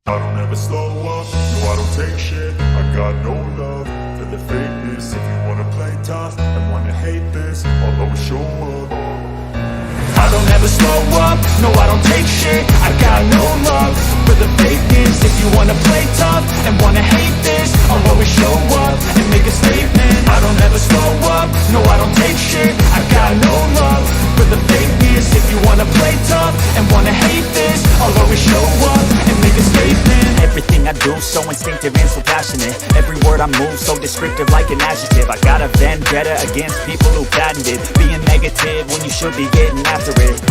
I don't ever slow up, no I don't take shit. I got no love for the fakeness. If you wanna play tough and wanna hate this, I'll always show up. I don't ever slow up, no I don't take shit. I got no love for the fakeness. If you wanna play tough and wanna hate this, I'll always show up and make a statement. I don't ever slow up, no I don't take shit. I got no love for the fakeness. If you wanna play tough and wanna hate this, I'll always show up and make a statement. Everything I do so instinctive and so passionate. Every word I move so descriptive like an adjective. I got a vendetta against people who patented being negative when you should be getting after it.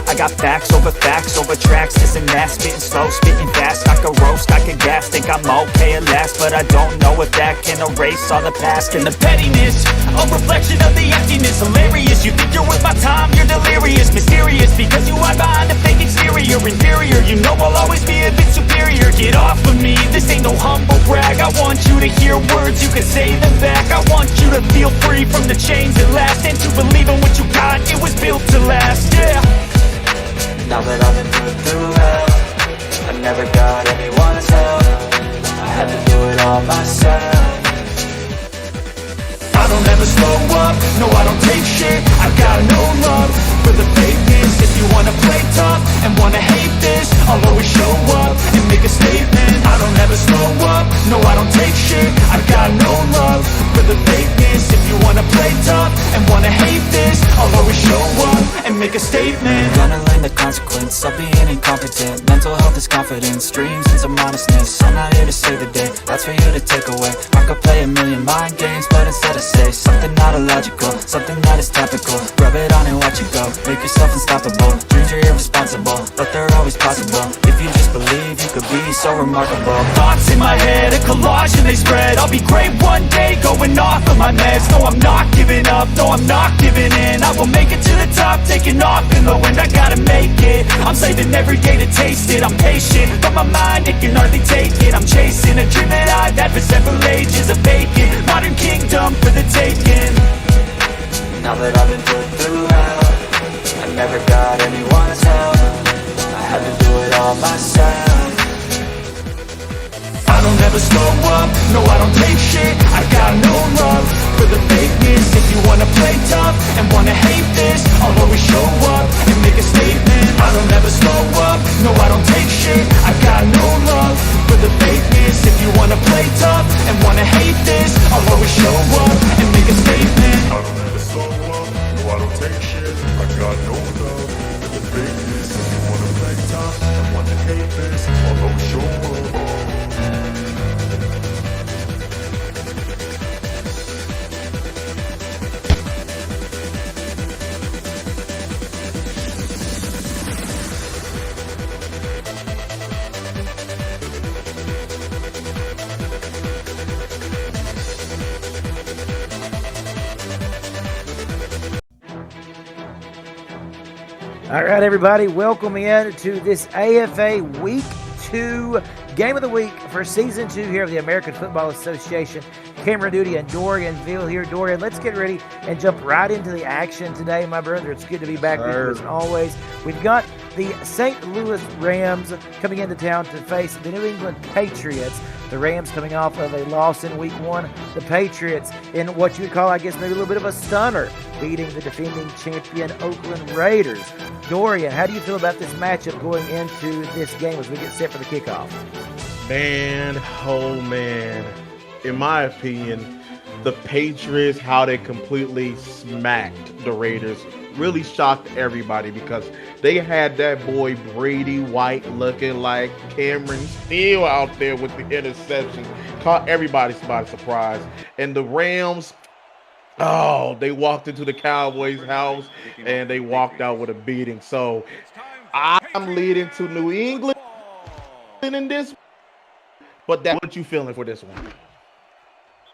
I got facts over tracks, this and that. Spitting slow, spitting fast, I can roast, I can gas. Think I'm okay at last, but I don't know if that can erase all the past. And the pettiness, a reflection of the emptiness. Hilarious, you think you're with my time, you're delirious. Mysterious, because you hide behind a fake exterior. Inferior, you know I'll always be a bit superior. Get off of me, this ain't no humble brag. I want you to hear words, you can say them back. I want you to feel free from the chains that last, and to believe in what you got, it was built to last, yeah. Now that I've been put through hell, I never got anyone's help. I had to do it all myself. I don't ever slow up, no I don't take shit. I got no love for the fakeness. If you wanna play tough and wanna hate this, I'll always show up and make a statement. I don't ever slow up, no I don't take shit. I got no love for the fakeness. If you wanna play tough and wanna hate this, I'll always show up and make a statement. Gonna learn the consequence of being incompetent. Mental health is confidence, dreams and some honestness. I'm not here to save the day, that's for you to take away. I could play a million mind games, but instead I say something not illogical, something that is topical. Rub it on and watch it go, make yourself unstoppable. Dreams are irresponsible, but they're always possible. If you just believe, you could be so remarkable. Thoughts in my head, a collage and they spread. I'll be great one day, going off of my meds. No, I'm not giving up, no, I'm not giving in. I will make it to the top, taking off in the wind. I gotta make it, I'm saving every day to taste it. I'm patient, but my mind, it can hardly take it. I'm chasing a dream that I've had for several ages. A vacant, modern kingdom for the taking. Now that I've been put through hell, I never got anyone's help. I had to do it all myself. I don't ever slow up, no I don't take shit. I got no love for the fakeness. If you wanna play tough and wanna hate this, I'll always show up and make a statement. I don't ever slow up, no I don't take shit. I got no love for the fakeness. If you wanna play tough and wanna hate this, I'll always show up and make a statement. I don't ever slow up, no I don't take shit. I got no love for the fakeness. If you wanna play tough and wanna hate this, I'll always show up. All right, everybody, welcome in to this AFA Week 2 Game of the Week for Season 2 here of the American Football Association. Cameron Duty and Dorian Veal here. Dorian, let's get ready and jump right into the action today, my brother. It's good to be back with you as always. We've got the St. Louis Rams coming into town to face the New England Patriots. The Rams coming off of a loss in Week 1. The Patriots in what you would call, I guess, maybe a little bit of a stunner, beating the defending champion Oakland Raiders. Dorian, how do you feel about this matchup going into this game as we get set for the kickoff? Man, oh man. In my opinion, the Patriots, how they completely smacked the Raiders, really shocked everybody because they had that boy Brady White looking like Cameron Steele out there with the interceptions. Caught everybody by surprise. And the Rams, oh, they walked into the Cowboys' house and they walked out with a beating. So I'm leading to New England in this. But that's what you feeling for this one?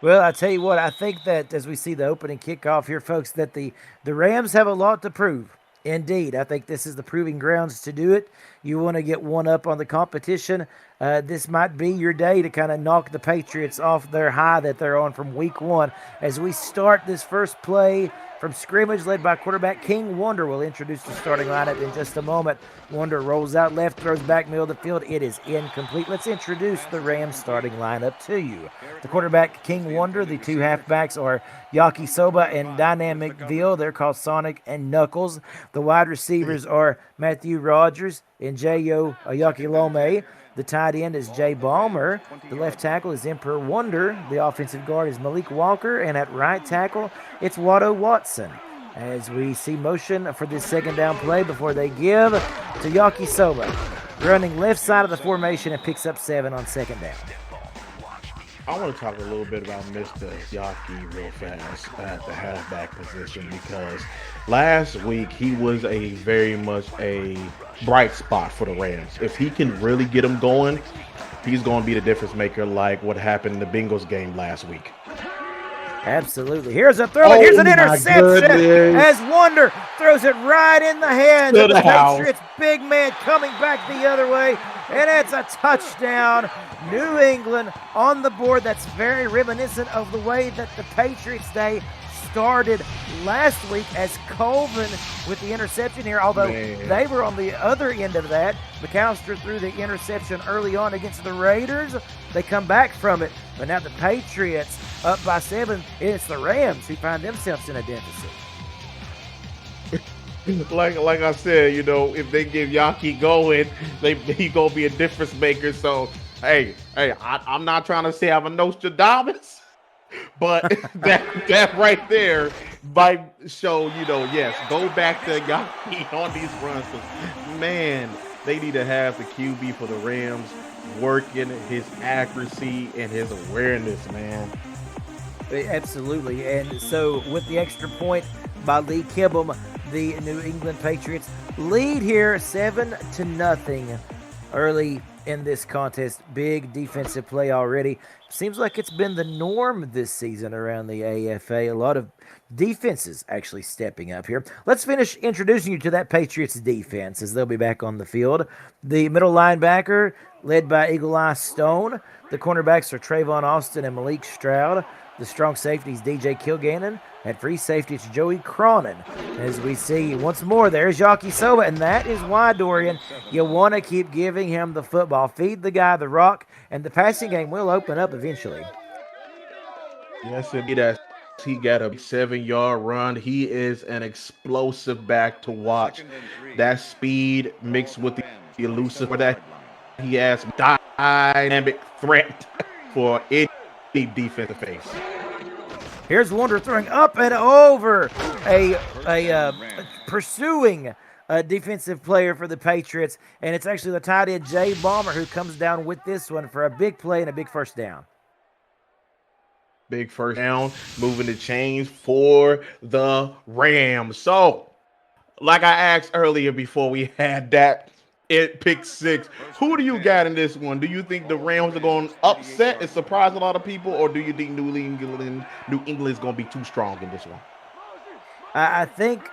Well, I tell you what, I think that as we see the opening kickoff here, folks, that the Rams have a lot to prove. Indeed, I think this is the proving grounds to do it. You want to get one up on the competition. This might be your day to kind of knock the Patriots off their high that they're on from Week 1. As we start this first play from scrimmage, led by quarterback King Wonder. Will introduce the starting lineup in just a moment. Wonder rolls out left, throws back middle of the field. It is incomplete. Let's introduce the Rams starting lineup to you. The quarterback King Wonder. The two halfbacks are Yaki Soba and Dynamic Ville. They're called Sonic and Knuckles. The wide receivers are Matthew Rogers and J.O. Ayakilome. The tight end is Jay Balmer. The left tackle is Emperor Wonder. The offensive guard is Malik Walker. And at right tackle, it's Watto Watson. As we see motion for this second down play before they give to Yaki Soba. Running left side of the formation and picks up 7 on second down. I want to talk a little bit about Mr. Yaki real fast at the halfback position, because last week he was very much a bright spot for the Rams. If he can really get them going, he's going to be the difference maker, like what happened in the Bengals game last week. Absolutely. Here's a throw, and here's an interception as Wonder throws it right in the hands of the Patriots. Big man coming back the other way, and it's a touchdown. New England on the board. That's very reminiscent of the way that the Patriots Day started last week, as Colvin with the interception here, although they were on the other end of that. McAllister threw the interception early on against the Raiders. They come back from it, but now the Patriots up by 7. It's the Rams who find themselves in a deficit. Like I said, if they get Yaki going, he gonna be a difference maker. So hey, I'm not trying to say I'm a Nostradamus, but that right there might show, yes, go back to Yaki on these runs. Man, they need to have the QB for the Rams working his accuracy and his awareness, man. Absolutely. And so with the extra point by Lee Kibble, the New England Patriots lead here 7-0 early in this contest. Big defensive play already. Seems like it's been the norm this season around the AFA. A lot of defenses actually stepping up here. Let's finish introducing you to that Patriots defense as they'll be back on the field. The middle linebacker led by Eagle Eye Stone. The cornerbacks are Trayvon Austin and Malik Stroud. The strong safeties, DJ Kilgannon. At free safety, it's Joey Cronin. As we see once more, there's Yaki Soba, and that is why, Dorian, you want to keep giving him the football. Feed the guy the rock, and the passing game will open up eventually. Yes, indeed. He got a 7-yard run. He is an explosive back to watch. That speed mixed with the elusive, that he has dynamic threat for any defense to face. Here's Wonder throwing up and over a pursuing defensive player for the Patriots, and it's actually the tight end Jay Balmer who comes down with this one for a big play and a big first down. Big first down, moving the chains for the Rams. So, like I asked earlier before we had that pick 6, who do you got in this one? Do you think the Rams are going to upset and surprise a lot of people, or do you think New England is going to be too strong in this one? I think,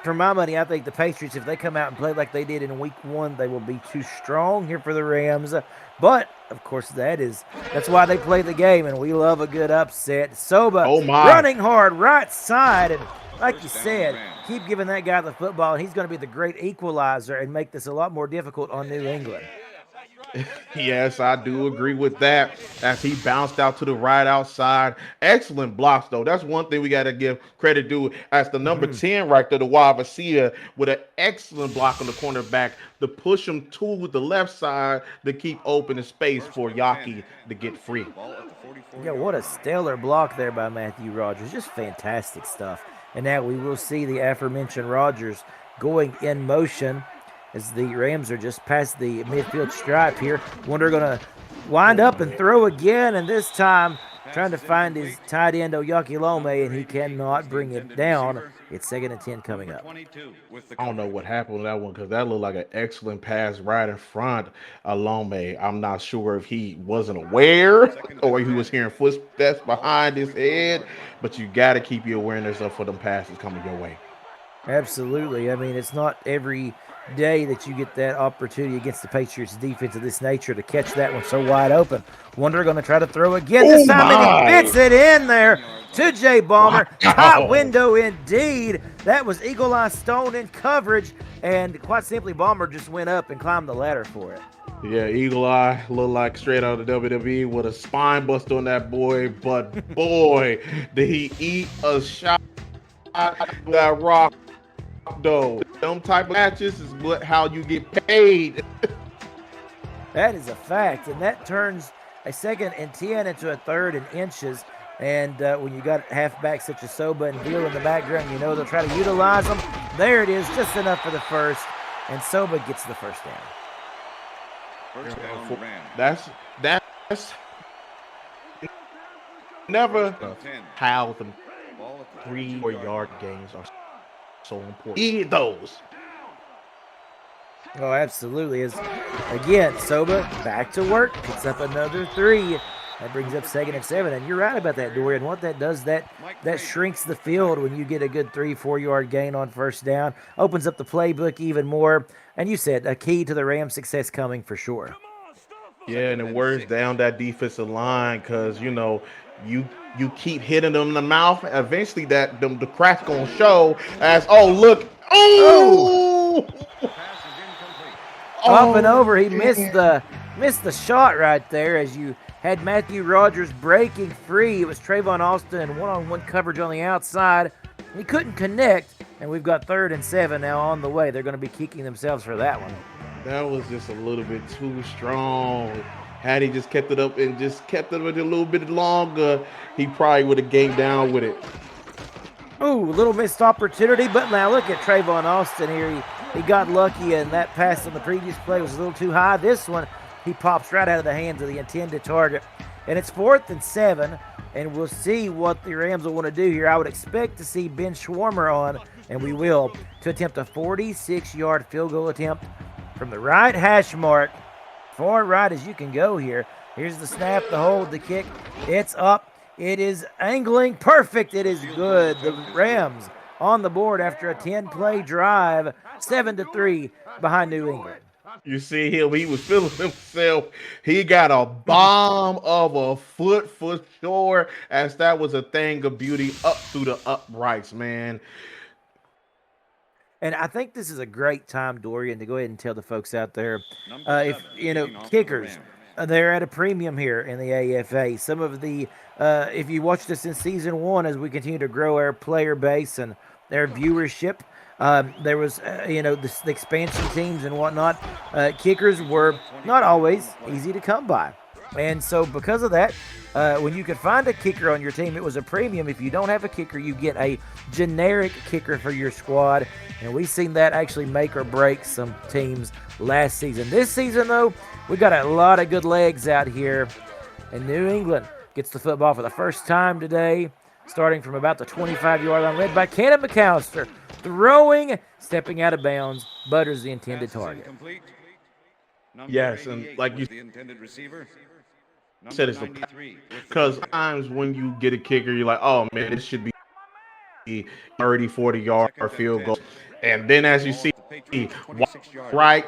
for my money, I think the Patriots, if they come out and play like they did in week 1, they will be too strong here for the Rams. But, of course, that's why they play the game, and we love a good upset. Soba running hard right side, and like you said, keep giving that guy the football, and he's going to be the great equalizer and make this a lot more difficult on New England. Yes, I do agree with that, as he bounced out to the right outside. Excellent blocks, though. That's one thing we got to give credit to, as the number 10 right there, the wide receiver, with an excellent block on the cornerback to push him to the left side to keep open the space for Yaki to get free. Yeah, what a stellar block there by Matthew Rogers. Just fantastic stuff. And now we will see the aforementioned Rogers going in motion as the Rams are just past the midfield stripe here. Wonder going to wind up and throw again, and this time trying to find his tight end Oyakilome, and he cannot bring it down. It's 2nd and 10 coming up. I don't know what happened with that one, because that looked like an excellent pass right in front of Lome. I'm not sure if he wasn't aware or he was hearing footsteps behind his head, but you got to keep your awareness up for them passes coming your way. Absolutely. I mean, it's not every day that you get that opportunity against the Patriots defense of this nature to catch that one so wide open. Wonder going to try to throw again this time, and he fits it in there to Jay Balmer. Top Wow. window indeed. That was Eagle Eye Stone in coverage, and quite simply, Balmer just went up and climbed the ladder for it. Yeah, Eagle Eye looked like straight out of WWE with a spine buster on that boy. But boy, did he eat a shot that rock though. Them type of matches is how you get paid. That is a fact, and that turns a 2nd and 10 into a 3rd and inches. And when you got halfbacks such as Soba and Veal in the background, you know they'll try to utilize them. There it is, just enough for the first, and Soba gets the first down. That's never how the 3-4 yard games are so important. Eat those. Oh, absolutely. Again, Soba back to work, picks up another 3. That brings up 2nd and 7. And you're right about that, Dorian. What that does, that shrinks the field when you get a good 3-4 yard gain on first down. Opens up the playbook even more. And you said a key to the Rams' success coming for sure. Yeah, and it wears down that defensive line because, you know, you keep hitting them in the mouth. Eventually, the crack's going to show as, oh, look. Oh! Up and over. He missed the shot right there as you had Matthew Rogers breaking free. It was Trayvon Austin and one-on-one coverage on the outside. He couldn't connect, and we've got 3rd and 7 now on the way. They're going to be kicking themselves for that one. That was just a little bit too strong. Had he just kept it up and just kept it a little bit longer, he probably would have gained down with it. Ooh, a little missed opportunity, but now look at Trayvon Austin here. He got lucky, and that pass on the previous play was a little too high. This one, he pops right out of the hands of the intended target. And it's 4th and 7, and we'll see what the Rams will want to do here. I would expect to see Ben Schwarmer on, and we will, to attempt a 46-yard field goal attempt from the right hash mark. Far right as you can go here. Here's the snap, the hold, the kick. It's up. It is angling perfect. It is good. The Rams on the board after a 10-play drive, 7-3 behind New England. You see him, he was feeling himself. He got a bomb of a foot for sure, as that was a thing of beauty up through the uprights, man. And I think this is a great time, Dorian, to go ahead and tell the folks out there, if you know, kickers, they're at a premium here in the AFA. Some of the, if you watched us in season 1, as we continue to grow our player base and their viewership, there was, the expansion teams and whatnot. Kickers were not always easy to come by. And so because of that, when you could find a kicker on your team, it was a premium. If you don't have a kicker, you get a generic kicker for your squad. And we've seen that actually make or break some teams last season. This season, though, we got a lot of good legs out here. And New England gets the football for the first time today, starting from about the 25-yard line, led by Cannon McAllister. Throwing, stepping out of bounds, butters the intended target. Yes, and like you said, it's because sometimes when you get a kicker, you're like, oh man, this should be 30, 40-yard field goal. And then as you see right,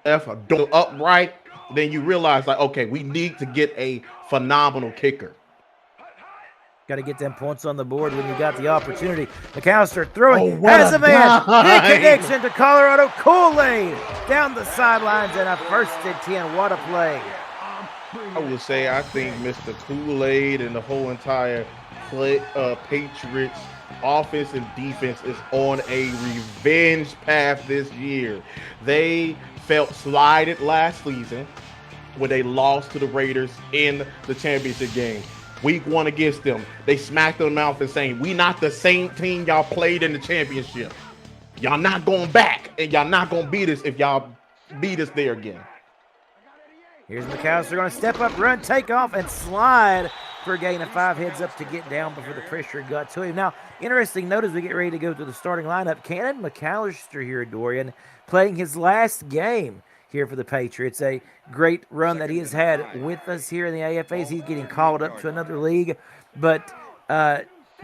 left, upright, then you realize like, okay, we need to get a phenomenal kicker. Got to get them points on the board when you got the opportunity. McAllister throwing, has a man. Big connection to Colorado. Kool-Aid down the sidelines and a 1st and 10. What a play. I would say I think Mr. Kool-Aid and the whole entire Patriots offense and defense is on a revenge path this year. They felt slighted last season when they lost to the Raiders in the championship game. Week 1 against them, they smacked them in the mouth and saying, we not the same team y'all played in the championship. Y'all not going back, and y'all not going to beat us if y'all beat us there again. Here's McAllister going to step up, run, take off, and slide for a gain of 5. Heads up to get down before the pressure got to him. Now, interesting note as we get ready to go to the starting lineup, Cannon McAllister here, Dorian, playing his last game here for the Patriots. A great run that he has had with us here in the AFAs. He's getting called up to another league. But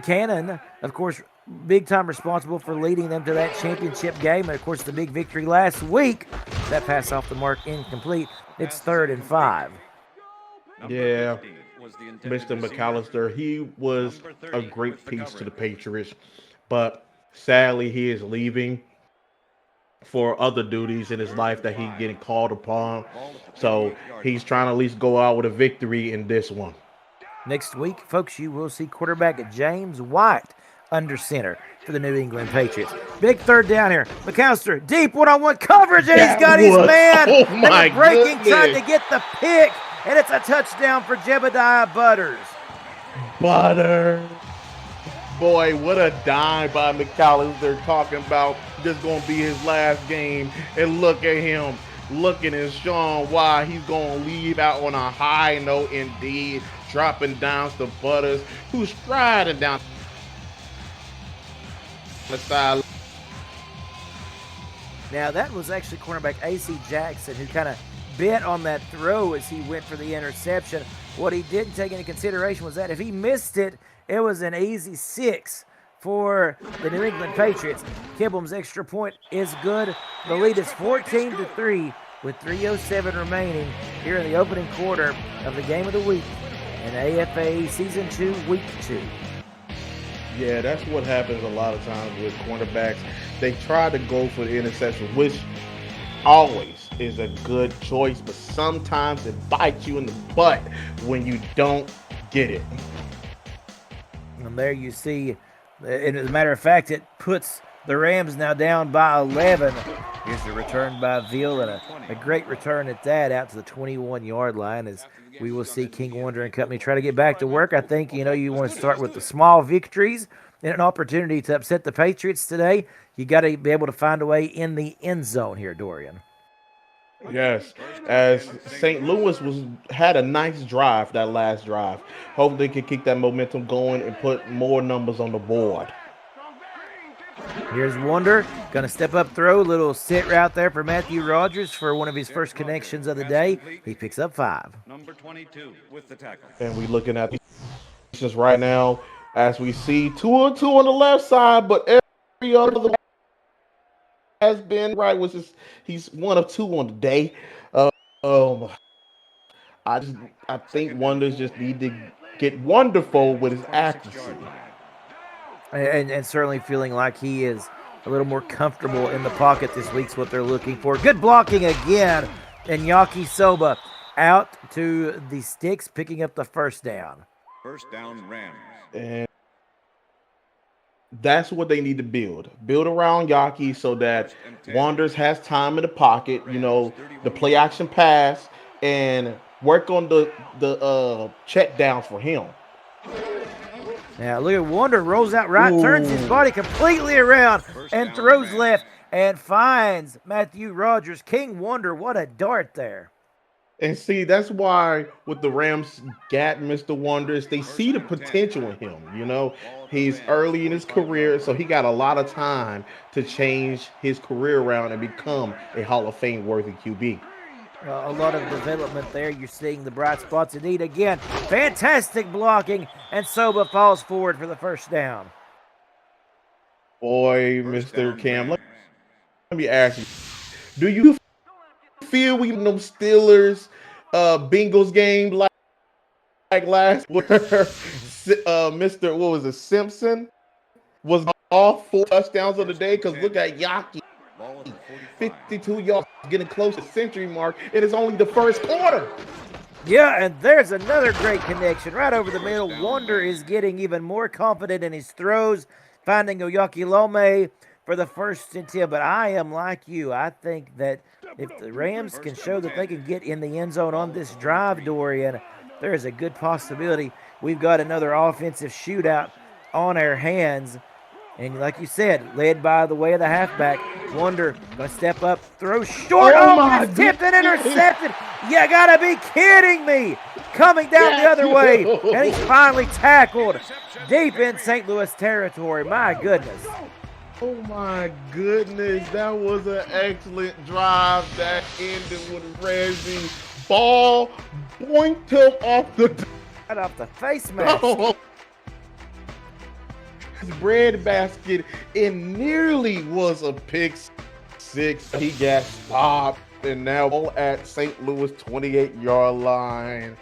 Cannon, of course, big time responsible for leading them to that championship game. And, of course, the big victory last week. That pass off the mark incomplete. It's 3rd and 5. Yeah. Mr. McAllister. He was a great piece to the Patriots, but sadly he is leaving for other duties in his life that he's getting called upon. So he's trying to at least go out with a victory in this one. Next week, folks, you will see quarterback James White under center for the New England Patriots. Big third down here. McAllister, deep one-on-one coverage, and he's got his man. Oh They my were breaking, trying goodness. to get the pick, and it's a touchdown for Jebediah Butters. Butter. Boy, what a dime by McAllister, talking about this going to be his last game. And look at him looking at Sean why he's going to leave out on a high note indeed, dropping down to Butters, who's striding down the side. Now, that was actually cornerback A.C. Jackson who kind of bit on that throw as he went for the interception. What he didn't take into consideration was that if he missed it, it was an easy 6 for the New England Patriots. Kibblum's extra point is good. The lead is 14-3 with 3:07 remaining here in the opening quarter of the game of the week in AFA Season 2, Week 2. Yeah, that's what happens a lot of times with cornerbacks. They try to go for the interception, which always is a good choice, but sometimes it bites you in the butt when you don't get it. And there you see, and as a matter of fact, it puts the Rams now down by 11. Here's the return by Veal, and a great return at that, out to the 21-yard line, as we will see King Wonder and company try to get back to work. I think, you want to start with the small victories and an opportunity to upset the Patriots today. You got to be able to find a way in the end zone here, Dorian. Yes, as St. Louis had a nice drive, that last drive. Hopefully they can keep that momentum going and put more numbers on the board. Here's Wonder, going to step up throw, little sit route there for Matthew Rogers for one of his first connections of the day. He picks up 5. Number 22 with the tackle. And we looking at just right now as we see 2-2 on the left side, but every other has been right. He's 1 of 2 on the day. I think Wonders just need to get wonderful with his accuracy. And certainly feeling like he is a little more comfortable in the pocket this week's what they're looking for. Good blocking again, and Yaki Soba out to the sticks, picking up the first down. First down, Rams. And that's what they need to build. Build around Yaki so that Wanders has time in the pocket, the play action pass, and work on the check downs for him. Now look at Wonder, rolls out right, turns his body completely around and throws left and finds Matthew Rogers. King Wonder, what a dart there. And see, that's why with the Rams got Mr. Wonders, they see the potential in him. He's early in his career, so he got a lot of time to change his career around and become a Hall of Fame worthy QB. A lot of development there. You're seeing the bright spots indeed. Again, fantastic blocking, and Soba falls forward for the first down. Boy, Mr. Cam, let me ask you, do you feel we know Steelers Bengals game like last where Mr. what was it, Simpson was all 4 touchdowns of the day? Because look at Yaki, 52 yards, getting close to the century mark. It is only the first quarter. Yeah, and there's another great connection right over the middle. Wonder is getting even more confident in his throws, finding Oyaki Lome for the first and 10. But I am like you. I think that if the Rams can show that they can get in the end zone on this drive, Dorian, there is a good possibility we've got another offensive shootout on our hands. And like you said, led by the way of the halfback, Wonder going to step up, throw short. It's tipped and intercepted. You got to be kidding me. Coming down the other way, and he's finally tackled deep in St. Louis territory. My goodness. Oh my goodness, that was an excellent drive that ended with Reggie ball boinked him off the Right off the face mask. His bread basket, it nearly was a pick 6. He got stopped and now at St. Louis 28-yard line.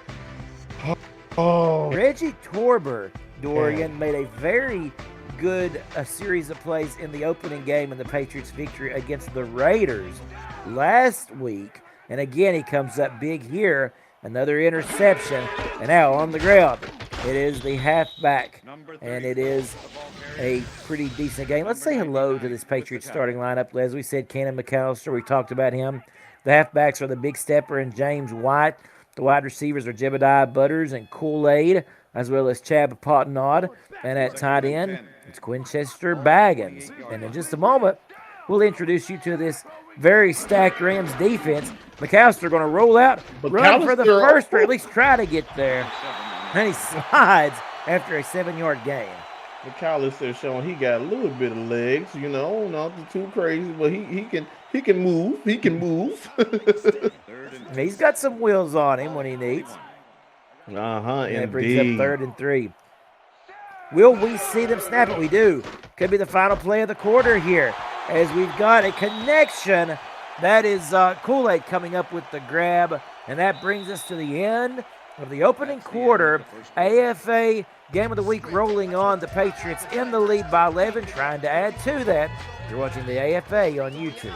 Oh, Reggie Torber, Dorian, made a very good series of plays in the opening game in the Patriots' victory against the Raiders last week. And again, he comes up big here. Another interception. And now on the ground, it is the halfback. And it is a pretty decent game. Let's say hello to this Patriots starting lineup. As we said, Cannon McAllister, we talked about him. The halfbacks are the Big Stepper and James White. The wide receivers are Jebediah Butters and Kool-Aid, as well as Chad Pottenod. And at tight end, it's Quinchester Baggins. And in just a moment, we'll introduce you to this very stacked Rams defense. McAllister going to roll out, run for the first, or at least try to get there. And he slides after a 7-yard gain. McAllister showing he got a little bit of legs, not too crazy, but he can move. He can move. He's got some wheels on him when he needs. And it brings up 3rd and 3. Will we see them snap it? We do. Could be the final play of the quarter here, as we've got a connection. That is Kool-Aid coming up with the grab, and that brings us to the end of the opening quarter. AFA Game of the Week rolling on. The Patriots in the lead by 11, trying to add to that. You're watching the AFA on YouTube.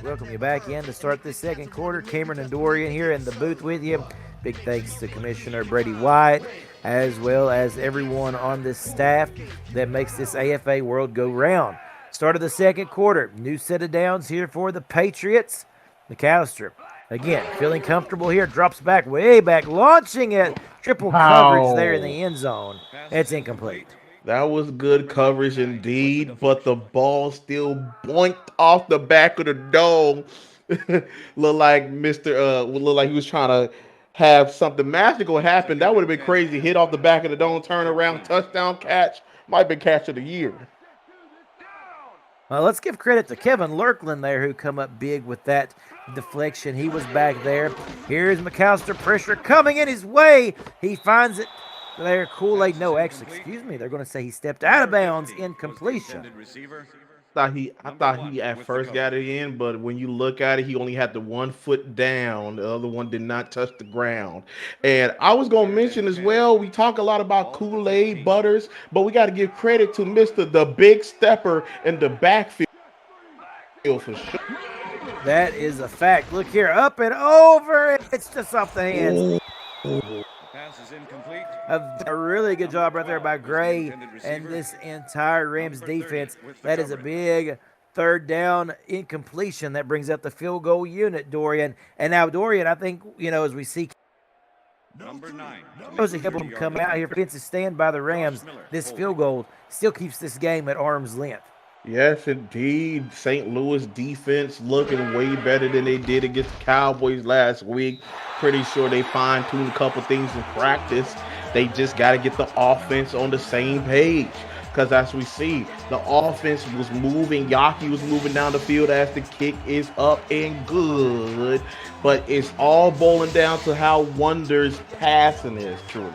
Welcome you back in to start this second quarter. Cameron and Dorian here in the booth with you. Big thanks to Commissioner Brady White, as well as everyone on this staff that makes this AFA world go round. Start of the second quarter. New set of downs here for the Patriots. McAllister, again, feeling comfortable here. Drops back, way back, launching it. Triple coverage there in the end zone. It's incomplete. That was good coverage indeed, but the ball still boinked off the back of the dome. Looked like looked like he was trying to have something magical happen. That would have been crazy. Hit off the back of the dome, turn around, touchdown catch. Might have been catch of the year. Well, let's give credit to Kevin Lurkland there, who come up big with that deflection. He was back there. Here's McAllister, pressure coming in his way. He finds it there. Kool-Aid, no, actually, excuse me. They're going to say he stepped out of bounds, incompletion. I thought he at first got it in, but when you look at it, he only had the 1 foot down. The other one did not touch the ground. And I was going to mention as well, we talk a lot about Kool-Aid, Butters, but we got to give credit to Mr. the Big Stepper in the backfield for sure. That is a fact. Look here, up and over. It's just off the hands. Pass is incomplete. A really good job right there by Gray and this entire Rams defense. That is a big 3rd down incompletion. That brings up the field goal unit, Dorian. And now, Dorian, I think, as we see Number 9. those a couple of them come out here, defensive stand by the Rams, this field goal still keeps this game at arm's length. Yes, indeed. St. Louis defense looking way better than they did against the Cowboys last week. Pretty sure they fine-tuned a couple things in practice. They just got to get the offense on the same page. Because as we see, the offense was moving. Yaki was moving down the field as the kick is up and good. But it's all boiling down to how Wonder's passing is, truly.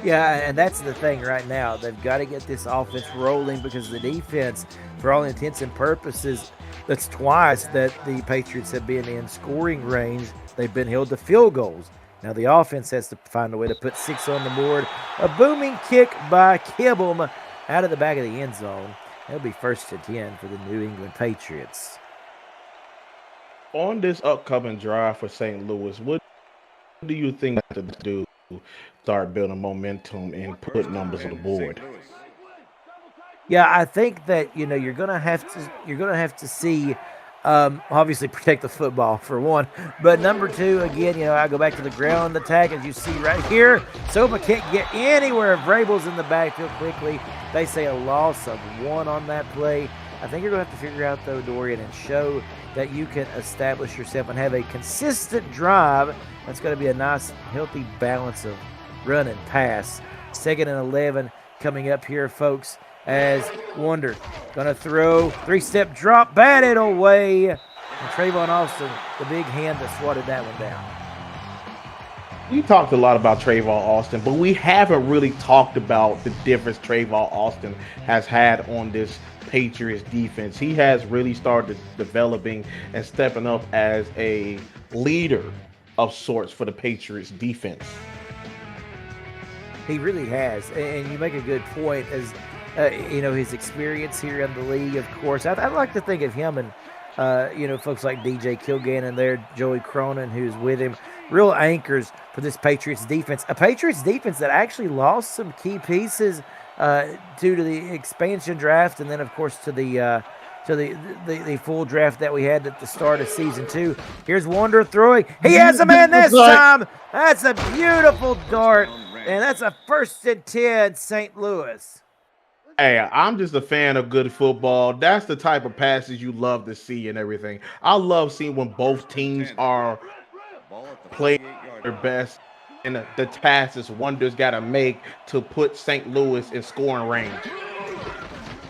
Yeah, and that's the thing right now. They've got to get this offense rolling because the defense, for all intents and purposes, that's twice that the Patriots have been in scoring range. They've been held to field goals. Now the offense has to find a way to put 6 on the board. A booming kick by Kibble out of the back of the end zone. That'll be 1st and 10 for the New England Patriots. On this upcoming drive for St. Louis, what do you think to do? Start building momentum and put numbers on the board. Yeah, I think that you're gonna have to see obviously protect the football for one, but number 2, again, I go back to the ground attack as you see right here. Soma can't get anywhere. Vrabel's in the backfield quickly. They say a loss of 1 on that play. I think you're gonna have to figure out though, Dorian, and show that you can establish yourself and have a consistent drive. That's going to be a nice, healthy balance of run and pass. 2nd and 11 coming up here, folks, as Wonder going to throw. 3-step drop, batted away. And Trayvon Austin, the big hand that swatted that one down. We talked a lot about Trayvon Austin, but we haven't really talked about the difference Trayvon Austin has had on this Patriots defense. He has really started developing and stepping up as a leader of sorts for the Patriots defense. He really has, and you make a good point. As his experience here in the league, of course, I'd like to think of him and folks like DJ Kilgannon there, Joey Cronin, who's with him, real anchors for this Patriots defense. A Patriots defense that actually lost some key pieces due to the expansion draft, and then of course to the full draft that we had at the start of season 2. Here's Wander throwing. He has a man this time. That's a beautiful dart, and that's a 1st and 10 St. Louis. Hey, I'm just a fan of good football. That's the type of passes you love to see and everything. I love seeing when both teams are playing their best and the passes Wonder's got to make to put St. Louis in scoring range.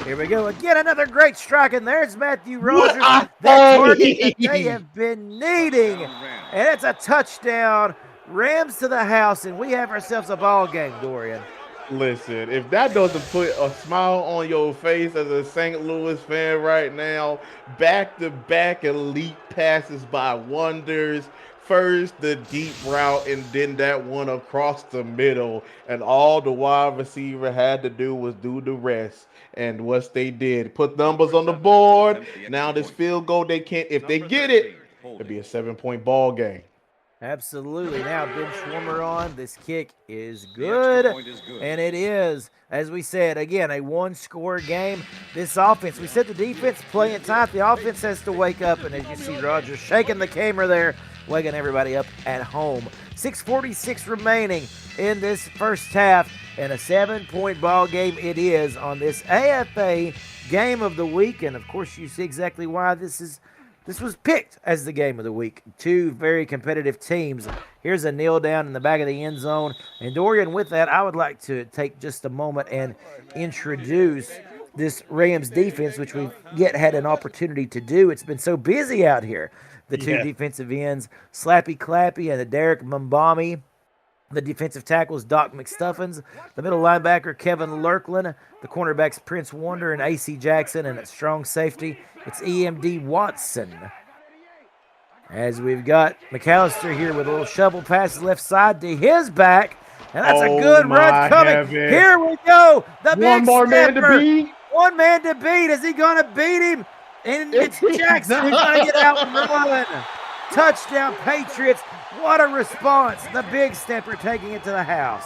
Here we go again, another great strike, and there's Matthew Rogers. That target that they have been needing, and it's a touchdown. Rams to the house, and we have ourselves a ball game, Dorian. Listen, if that doesn't put a smile on your face as a St. Louis fan right now, back-to-back elite passes by Wonders. First the deep route, and then that one across the middle, and all the wide receiver had to do was do the rest. And what they did, put numbers on the board. Now this field goal, they can't. If they get it, it'll be a 7-point ball game. Absolutely. Now Ben Schwarmer on. This kick is good. And it is, as we said, again, a one-score game. This offense, we said the defense playing tight. The offense has to wake up. And as you see Rogers shaking the camera there, waking everybody up at home. 6:46 remaining in this first half. And a 7-point ball game it is on this AFA Game of the Week. And, of course, you see exactly why this was picked as the game of the week. Two very competitive teams. Here's a kneel down in the back of the end zone. And Dorian, with that, I would like to take just a moment and introduce this Rams defense, which we've yet had an opportunity to do. It's been so busy out here. The two defensive ends, Slappy Clappy and the Derek Mumbami. The defensive tackles, Doc McStuffins. The middle linebacker, Kevin Lurkland. The cornerbacks, Prince Wonder and A.C. Jackson. And at strong safety, it's EMD Watson. As we've got McAllister here with a little shovel pass left side to his back. And that's a good run coming. Heaven. Here we go. The big One more man to beat. One man to beat. Is he going to beat him? And it's Jackson who's going to get out and run. Touchdown, Patriots. What a response. The big stepper taking it to the house.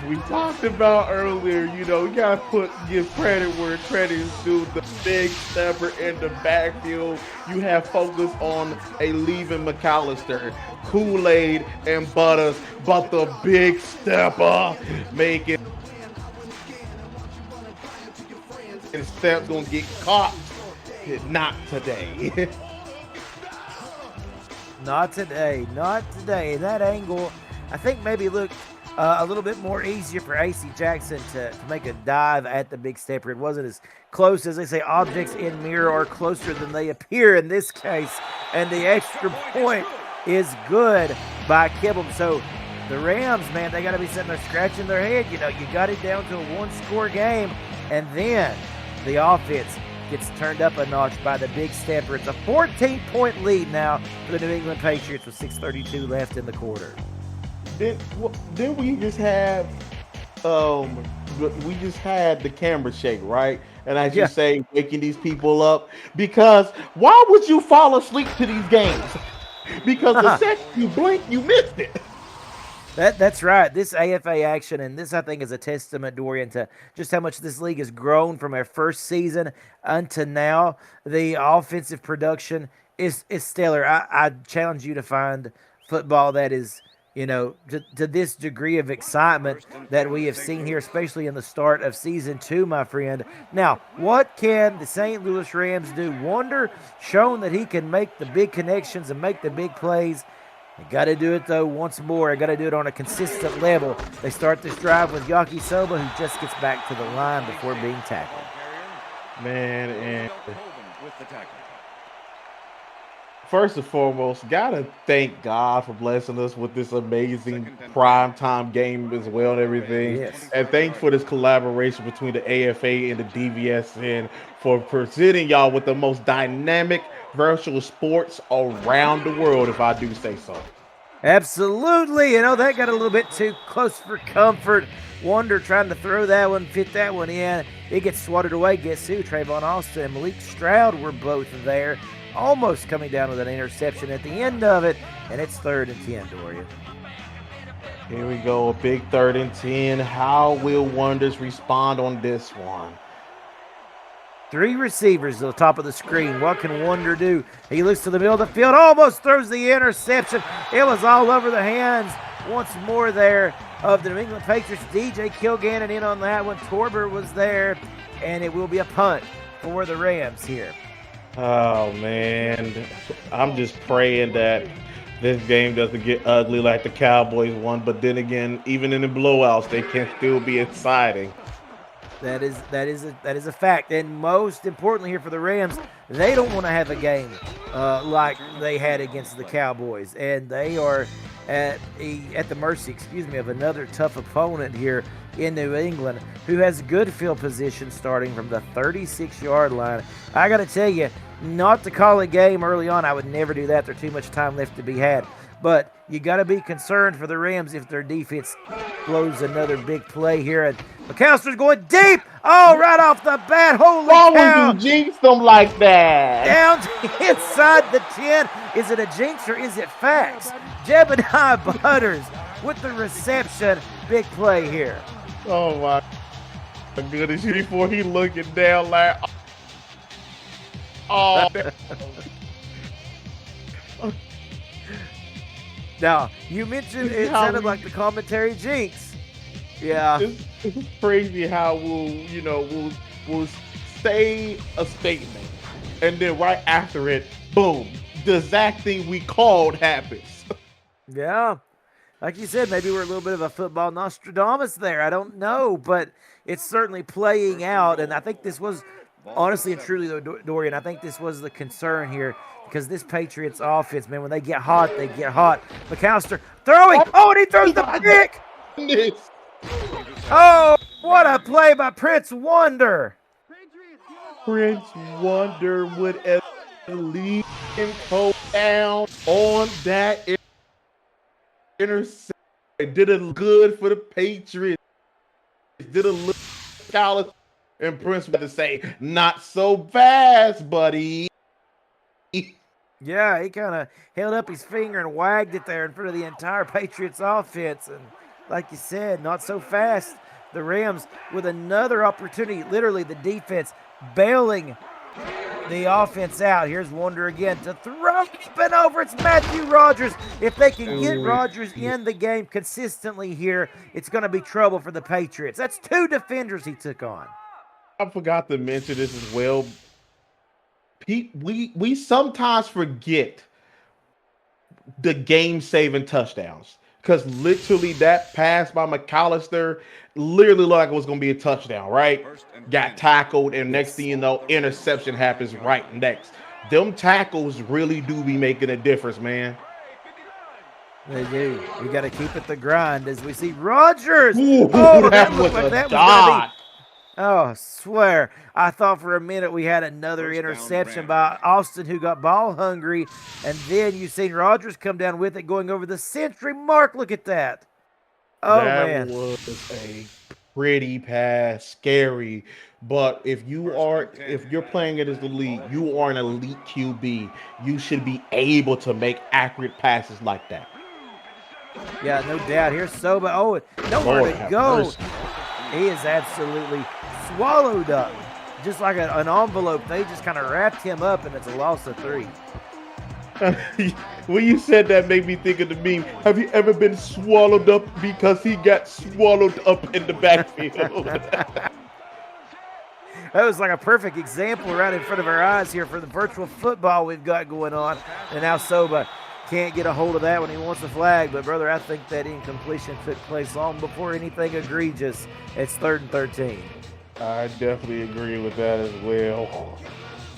We talked about earlier, you got to give credit where credit is due. The big stepper in the backfield. You have focus on a leaving McAllister, Kool-Aid and Butters, but the big stepper making and Step's going to get caught. Not today. Not today. And that angle, I think maybe looked a little bit more easier for A.C. Jackson to make a dive at the big stepper. It wasn't as close as they say objects in mirror are closer than they appear in this case. And the extra point is good by Kibble. So the Rams, man, they got to be sitting there scratching their head. You got it down to a one-score game. And then the offense gets turned up a notch by the big stepper. It's a 14-point lead now for the New England Patriots with 6:32 left in the quarter. Then we just had the camera shake, right? And as you say, waking these people up, because why would you fall asleep to these games? Because the second you blink, you missed it. That's right. This AFA action, and this I think is a testament, Dorian, to just how much this league has grown from our first season unto now. The offensive production is stellar. I challenge you to find football that is, to this degree of excitement that we have seen here, especially in the start of season 2, my friend. Now, what can the St. Louis Rams do? Wonder shown that he can make the big connections and make the big plays. They got to do it, though, once more. They got to do it on a consistent level. They start this drive with Yaki Soba, who just gets back to the line before being tackled. Man, and first and foremost, got to thank God for blessing us with this amazing primetime game as well and everything. Yes. And thanks for this collaboration between the AFA and the DVSN for presenting y'all with the most dynamic virtual sports around the world, if I do say so. Absolutely. That got a little bit too close for comfort. Wonder trying to throw that one, fit that one in. It gets swatted away. Guess who? Trayvon Austin and Malik Stroud were both there. Almost coming down with an interception at the end of it. And it's 3rd and 10, Dorian. Here we go, a big 3rd and 10. How will Wonders respond on this one? 3 receivers at the top of the screen. What can Wonder do? He looks to the middle of the field, almost throws the interception. It was all over the hands once more there of the New England Patriots. DJ Kilgannon in on that one. Torber was there, and it will be a punt for the Rams here. Oh, man. I'm just praying that this game doesn't get ugly like the Cowboys one, but then again, even in the blowouts, they can still be exciting. That is a fact, and most importantly here for the Rams, they don't want to have a game like they had against the Cowboys, and they are at the mercy, of another tough opponent here in New England, who has good field position starting from the 36-yard line. I got to tell you, not to call a game early on, I would never do that. There's too much time left to be had. But you got to be concerned for the Rams if their defense blows another big play here. And McAllister's going deep. Oh, right off the bat. Holy cow. Why would you jinx them like that? Down to inside the 10. Is it a jinx or is it facts? Jebediah Butters with the reception. Big play here. Oh, my goodness. Before he looking down like, oh, Now, you mentioned it sounded like the commentary jinx. Yeah. It's crazy how we'll say a statement, and then right after it, boom, the exact thing we called happens. Yeah. Like you said, maybe we're a little bit of a football Nostradamus there. I don't know, but it's certainly playing out, and I think this was, honestly and truly, though, Dorian, I think this was the concern here. Because this Patriots offense, man, when they get hot, they get hot. McAllister throwing. Oh, and he throws the pick. Oh, what a play by Prince Wonder. Prince Wonder would at least go down on that interception. It did it good for the Patriots. It did a little college. And Prince would say, not so fast, buddy. Yeah, he kind of held up his finger and wagged it there in front of the entire Patriots offense. And like you said, not so fast. The Rams with another opportunity, literally the defense bailing the offense out. Here's Wonder again to throw, spin over. It's Matthew Rogers. If they can get Rogers in the game consistently here, it's going to be trouble for the Patriots. That's 2 defenders he took on. I forgot to mention this as well. Pete, we sometimes forget the game-saving touchdowns because literally that pass by McAllister literally looked like it was going to be a touchdown, right? Got tackled, and next thing you know, interception happens right next. Them tackles really do be making a difference, man. They do. You got to keep it the grind as we see Rogers. Ooh, that was like a that dot. Oh, I swear. I thought for a minute we had another interception by Austin who got ball hungry. And then you seen Rogers come down with it going over the century mark. Look at that. Oh, man. That was a pretty pass, scary. But if you're playing it as the lead, you are an elite QB. You should be able to make accurate passes like that. Yeah, no doubt. Here's Soba. Oh, nowhere to go. He is absolutely swallowed up. Just like an envelope. They just kind of wrapped him up, and it's a loss of 3. When you said that, made me think of the meme. Have you ever been swallowed up because he got swallowed up in the backfield? That was like a perfect example right in front of our eyes here for the virtual football we've got going on. And now Soba can't get a hold of that when he wants a flag. But, brother, I think that incompletion took place long before anything egregious. It's 3rd and 13. I definitely agree with that as well.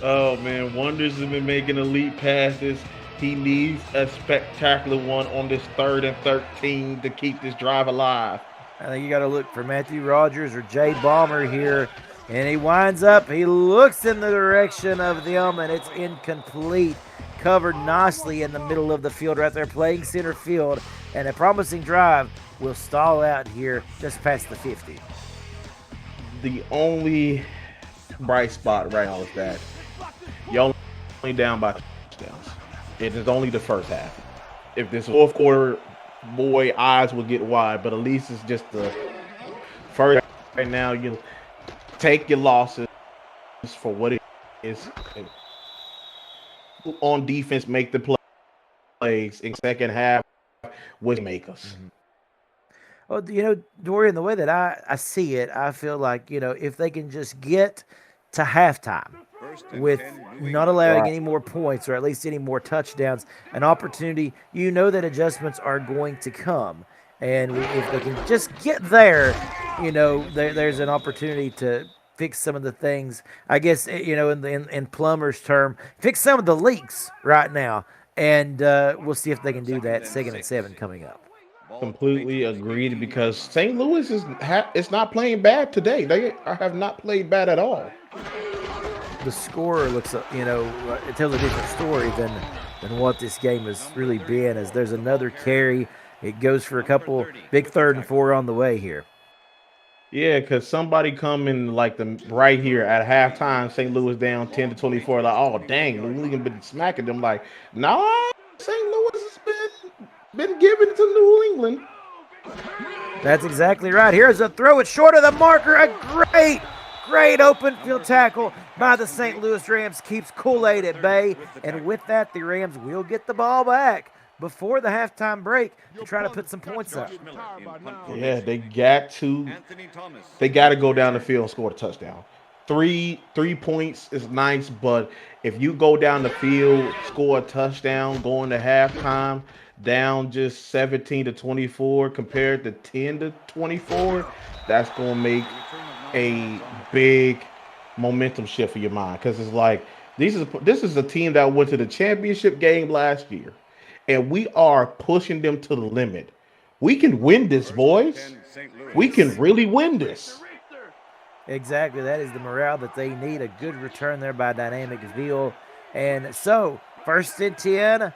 Oh, man, Wonders has been making elite passes. He needs a spectacular one on this 3rd and 13 to keep this drive alive. I think you got to look for Matthew Rogers or Jay Bomber here. And he winds up, he looks in the direction of them, and it's incomplete. covered nicely in the middle of the field right there, playing center field, and a promising drive will stall out here just past the 50. The only bright spot right now is that y'all only down by touchdowns. It is only the first half. If this fourth quarter, boy, eyes will get wide, but at least it's just the first. Right now, you take your losses for what it is. On defense, make the plays in second half, would make us. Well, Dorian, the way that I see it, I feel like, if they can just get to halftime with not allowing any more points or at least any more touchdowns, an opportunity, that adjustments are going to come. And if they can just get there, there's an opportunity to fix some of the things, I guess, in Plummer's term, fix some of the leaks right now. And we'll see if they can do that. 2nd and 7 coming up. Completely agreed, because St. Louis is not playing bad today. They have not played bad at all. The score looks, it tells a different story than what this game has really been, as there's another carry. It goes for a couple big 3rd and 4 on the way here. Yeah, because somebody coming like right here at halftime, St. Louis down 10-24. Like, oh dang, New England been smacking them. Like, nah, St. Louis has been giving it to New England. That's exactly right. Here's a throw. It's short of the marker. A great open field tackle by the St. Louis Rams keeps Kool-Aid at bay. And with that, the Rams will get the ball back before the halftime break to try to put some points up. Yeah, they got to go down the field and score a touchdown. Three points is nice, but if you go down the field, score a touchdown, going to halftime, down just 17-24 compared to 10-24, that's going to make a big momentum shift for your mind, because it's like this is a team that went to the championship game last year, and we are pushing them to the limit. We can win this, boys. We can really win this. Exactly. That is the morale that they need. A good return there by Dynamic Veal. And so, 1st and 10,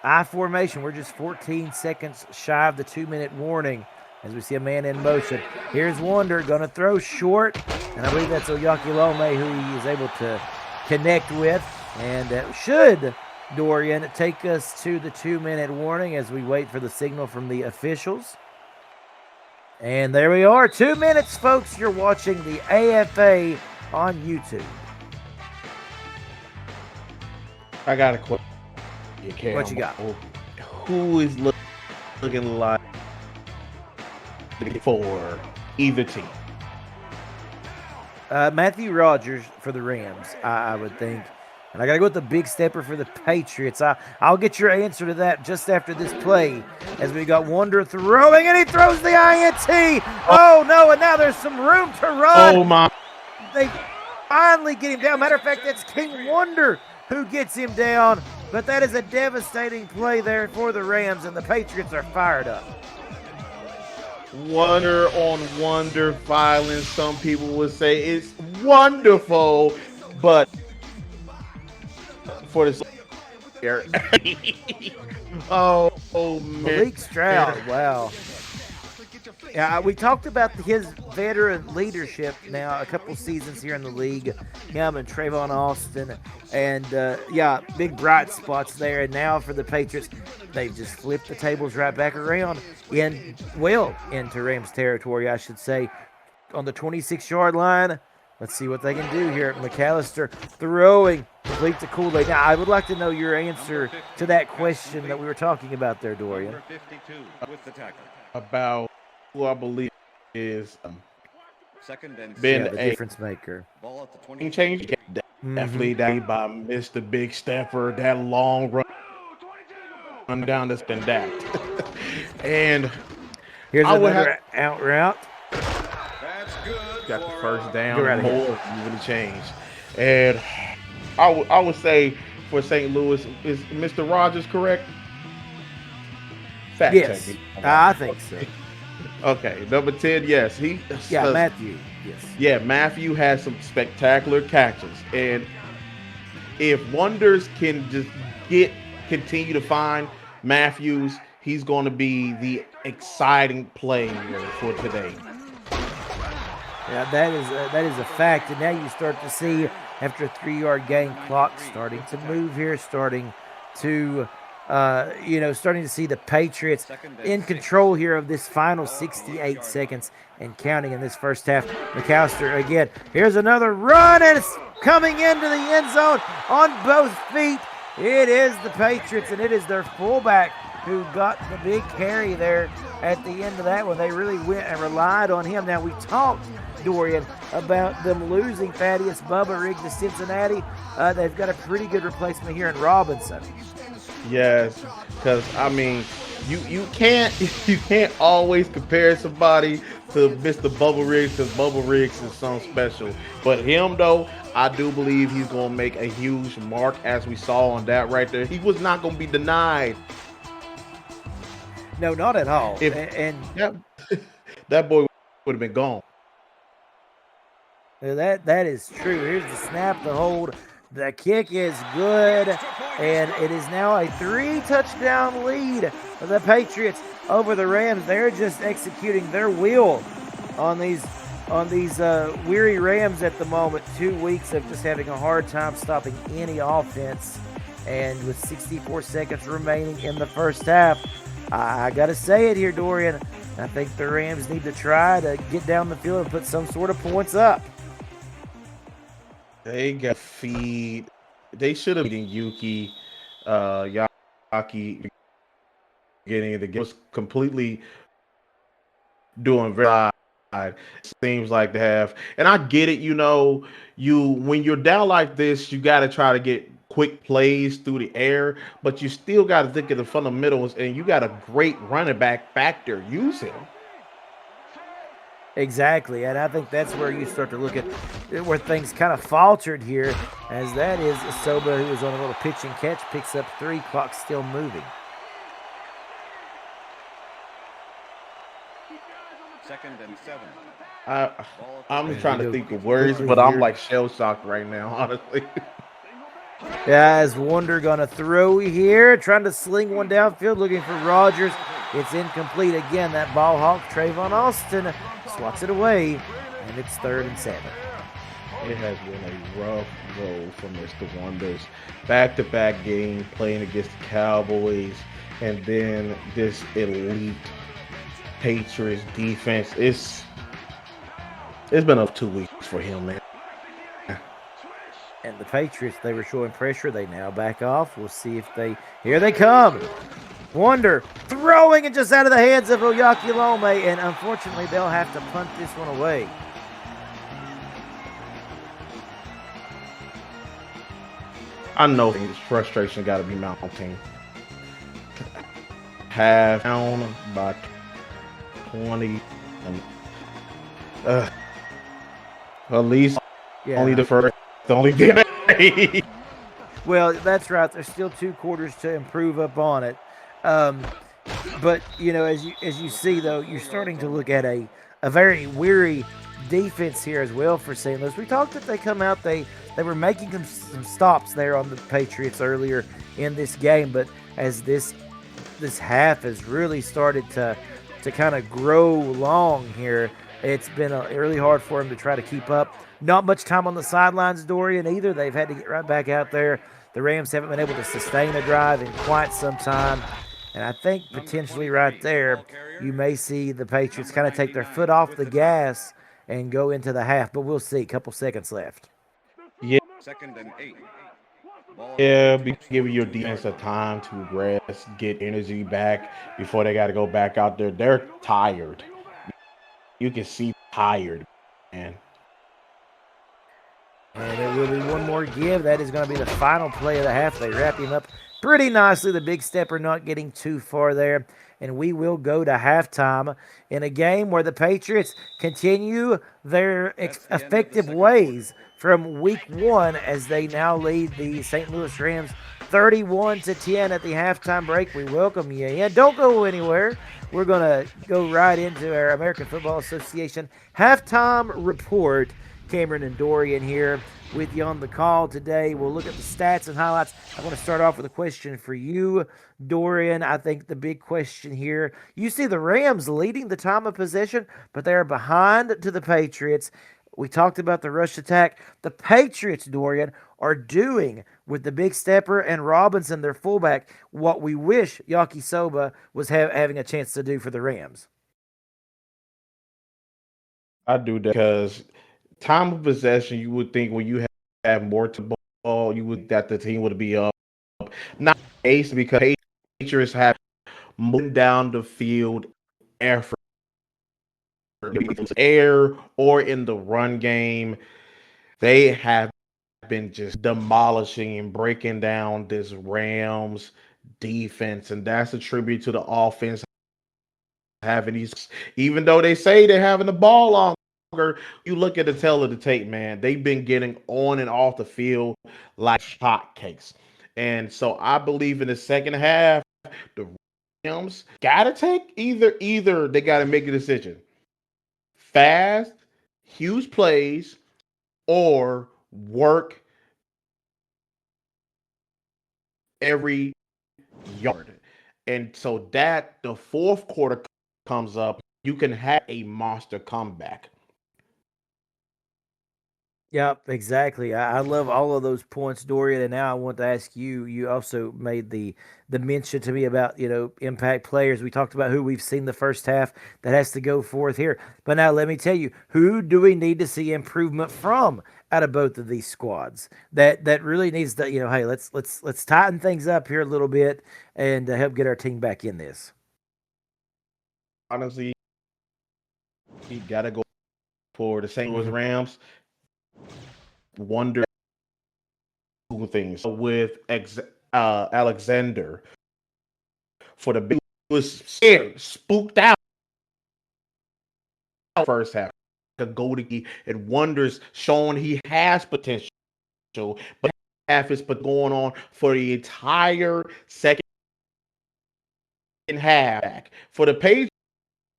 I formation. We're just 14 seconds shy of the 2-minute warning as we see a man in motion. Here's Wonder, going to throw short, and I believe that's Oyakilome who he is able to connect with. And that should, Dorian, take us to the 2-minute warning as we wait for the signal from the officials. And there we are, 2 minutes, folks. You're watching the AFA on YouTube. I got a question. What you got? Who is looking like for either team? Matthew Rogers for the Rams, I would think. And I got to go with the big stepper for the Patriots. I'll get your answer to that just after this play, as we got Wonder throwing, and he throws the INT. Oh, no, and now there's some room to run. Oh, my. They finally get him down. Matter of fact, it's King Wonder who gets him down. But that is a devastating play there for the Rams, and the Patriots are fired up. Wonder on wonder violence. Some people would say it's wonderful, but for this oh man. Malik Stroud, wow. Yeah, we talked about his veteran leadership now a couple seasons here in the league. Him and Trayvon Austin, and big bright spots there. And now for the Patriots, they've just flipped the tables right back around into Rams territory, I should say, on the 26-yard line. Let's see what they can do here. McAllister throwing, complete to Kool-Aid. Now, I would like to know your answer to that question that we were talking about there, Dorian. About who I believe is been the difference maker. Change. Definitely that by Mr. Big Stepper, that long run down this and that. And here's another out route. Got the first down, more even change. And I would say for St. Louis, is Mr. Rogers correct? Fact yes, checking. I think so. Okay, number 10, yes. Matthew, yes. Yeah, Matthew has some spectacular catches. And if Wonders can just continue to find Matthews, he's going to be the exciting player for today. Yeah, that is a fact. And now you start to see, after a 3-yard gain, clock starting to move here, starting to starting to see the Patriots in control here of this final 68 seconds and counting in this first half. McAllister again. Here's another run, and it's coming into the end zone on both feet. It is the Patriots, and it is their fullback who got the big carry there at the end of that one. They really went and relied on him. Now, we talked, Dorian, about them losing Thaddeus Bubba Riggs to Cincinnati. They've got a pretty good replacement here in Robinson. Yes, because I mean, you can't always compare somebody to Mr. Bubba Riggs, because Bubba Riggs is something special. But him though, I do believe he's gonna make a huge mark, as we saw on that right there. He was not gonna be denied. No, not at all. That boy would have been gone. That is true. Here's the snap, the hold. The kick is good, and it is now a 3-touchdown lead for the Patriots over the Rams. They're just executing their will on these weary Rams at the moment. 2 weeks of just having a hard time stopping any offense, and with 64 seconds remaining in the first half, I got to say it here, Dorian. I think the Rams need to try to get down the field and put some sort of points up. They got feed. They should have beaten Yuki, Yaki, getting the game. Was completely doing very bad. Seems like they have, and I get it. When you're down like this, you got to try to get quick plays through the air, but you still got to think of the fundamentals, and you got a great running back there. Use him. Exactly, and I think that's where you start to look at where things kind of faltered here, as that is Soba, who was on a little pitch and catch, picks up 3, clock still moving. Second and 7. I'm trying to think of words, but I'm like shell-shocked right now, honestly. Yeah, as Wonder gonna throw here, trying to sling one downfield, looking for Rodgers. It's incomplete again. That ball hawk, Trayvon Austin, swats it away, and it's 3rd and 7. It has been a rough road for Mr. Wonders. Back-to-back game playing against the Cowboys, and then this elite Patriots defense. It's been up 2 weeks for him, man. And the Patriots, they were showing pressure. They now back off. We'll see if here they come. Wonder throwing it just out of the hands of Oyakhilome, and unfortunately they'll have to punt this one away. I know this frustration got to be mounting. Half down by 20. At least only the first. Only day. Well, that's right. There's still 2 quarters to improve upon it. But as you see though, you're starting to look at a very weary defense here as well for St. Louis. We talked that they come out, they were making some stops there on the Patriots earlier in this game, but as this half has really started to kind of grow long here, it's been really hard for them to try to keep up. Not much time on the sidelines, Dorian, either. They've had to get right back out there. The Rams haven't been able to sustain a drive in quite some time. And I think potentially right there, you may see the Patriots kind of take their foot off the gas and go into the half. But we'll see. A couple seconds left. Yeah. Second and 8. Yeah, be giving your defense a time to rest, get energy back before they got to go back out there. They're tired. You can see tired, man. And it will be one more give. That is going to be the final play of the half. They wrap him up pretty nicely. The big stepper not getting too far there. And we will go to halftime in a game where the Patriots continue their effective ways from week 1 as they now lead the St. Louis Rams 31-10 at the halftime break. We welcome you in. Don't go anywhere. We're going to go right into our American Football Association halftime report Cameron and Dorian here with you on the call today. We'll look at the stats and highlights. I want to start off with a question for you, Dorian. I think the big question here, you see the Rams leading the time of possession, but they are behind to the Patriots. We talked about the rush attack. The Patriots, Dorian, are doing with the big stepper and Robinson, their fullback, what we wish Yaki Soba was having a chance to do for the Rams. I do that because time of possession, you would think when you have more to ball, you would that the team would be up. Not the case because Patriots have moving down the field effort, air or in the run game. They have been just demolishing and breaking down this Rams defense, and that's a tribute to the offense having these. Even though they say they're having the ball longer, you look at the tail of the tape, man. They've been getting on and off the field like hotcakes, and so I believe in the second half, the Rams gotta take either they gotta make a decision, fast, huge plays, or work every yard. And so that the fourth quarter comes up, you can have a monster comeback. Yep, exactly. I love all of those points, Dorian. And now I want to ask you. You also made the mention to me about impact players. We talked about who we've seen the first half that has to go forth here. But now let me tell you, who do we need to see improvement from out of both of these squads? That really needs to hey, let's tighten things up here a little bit and help get our team back in this. Honestly, you gotta go for the St. Louis Mhm. Rams. Wonder things with Alexander for the big was scared, spooked out first half. To go to key and wonders showing he has potential, but half is but going on for the entire second half. For the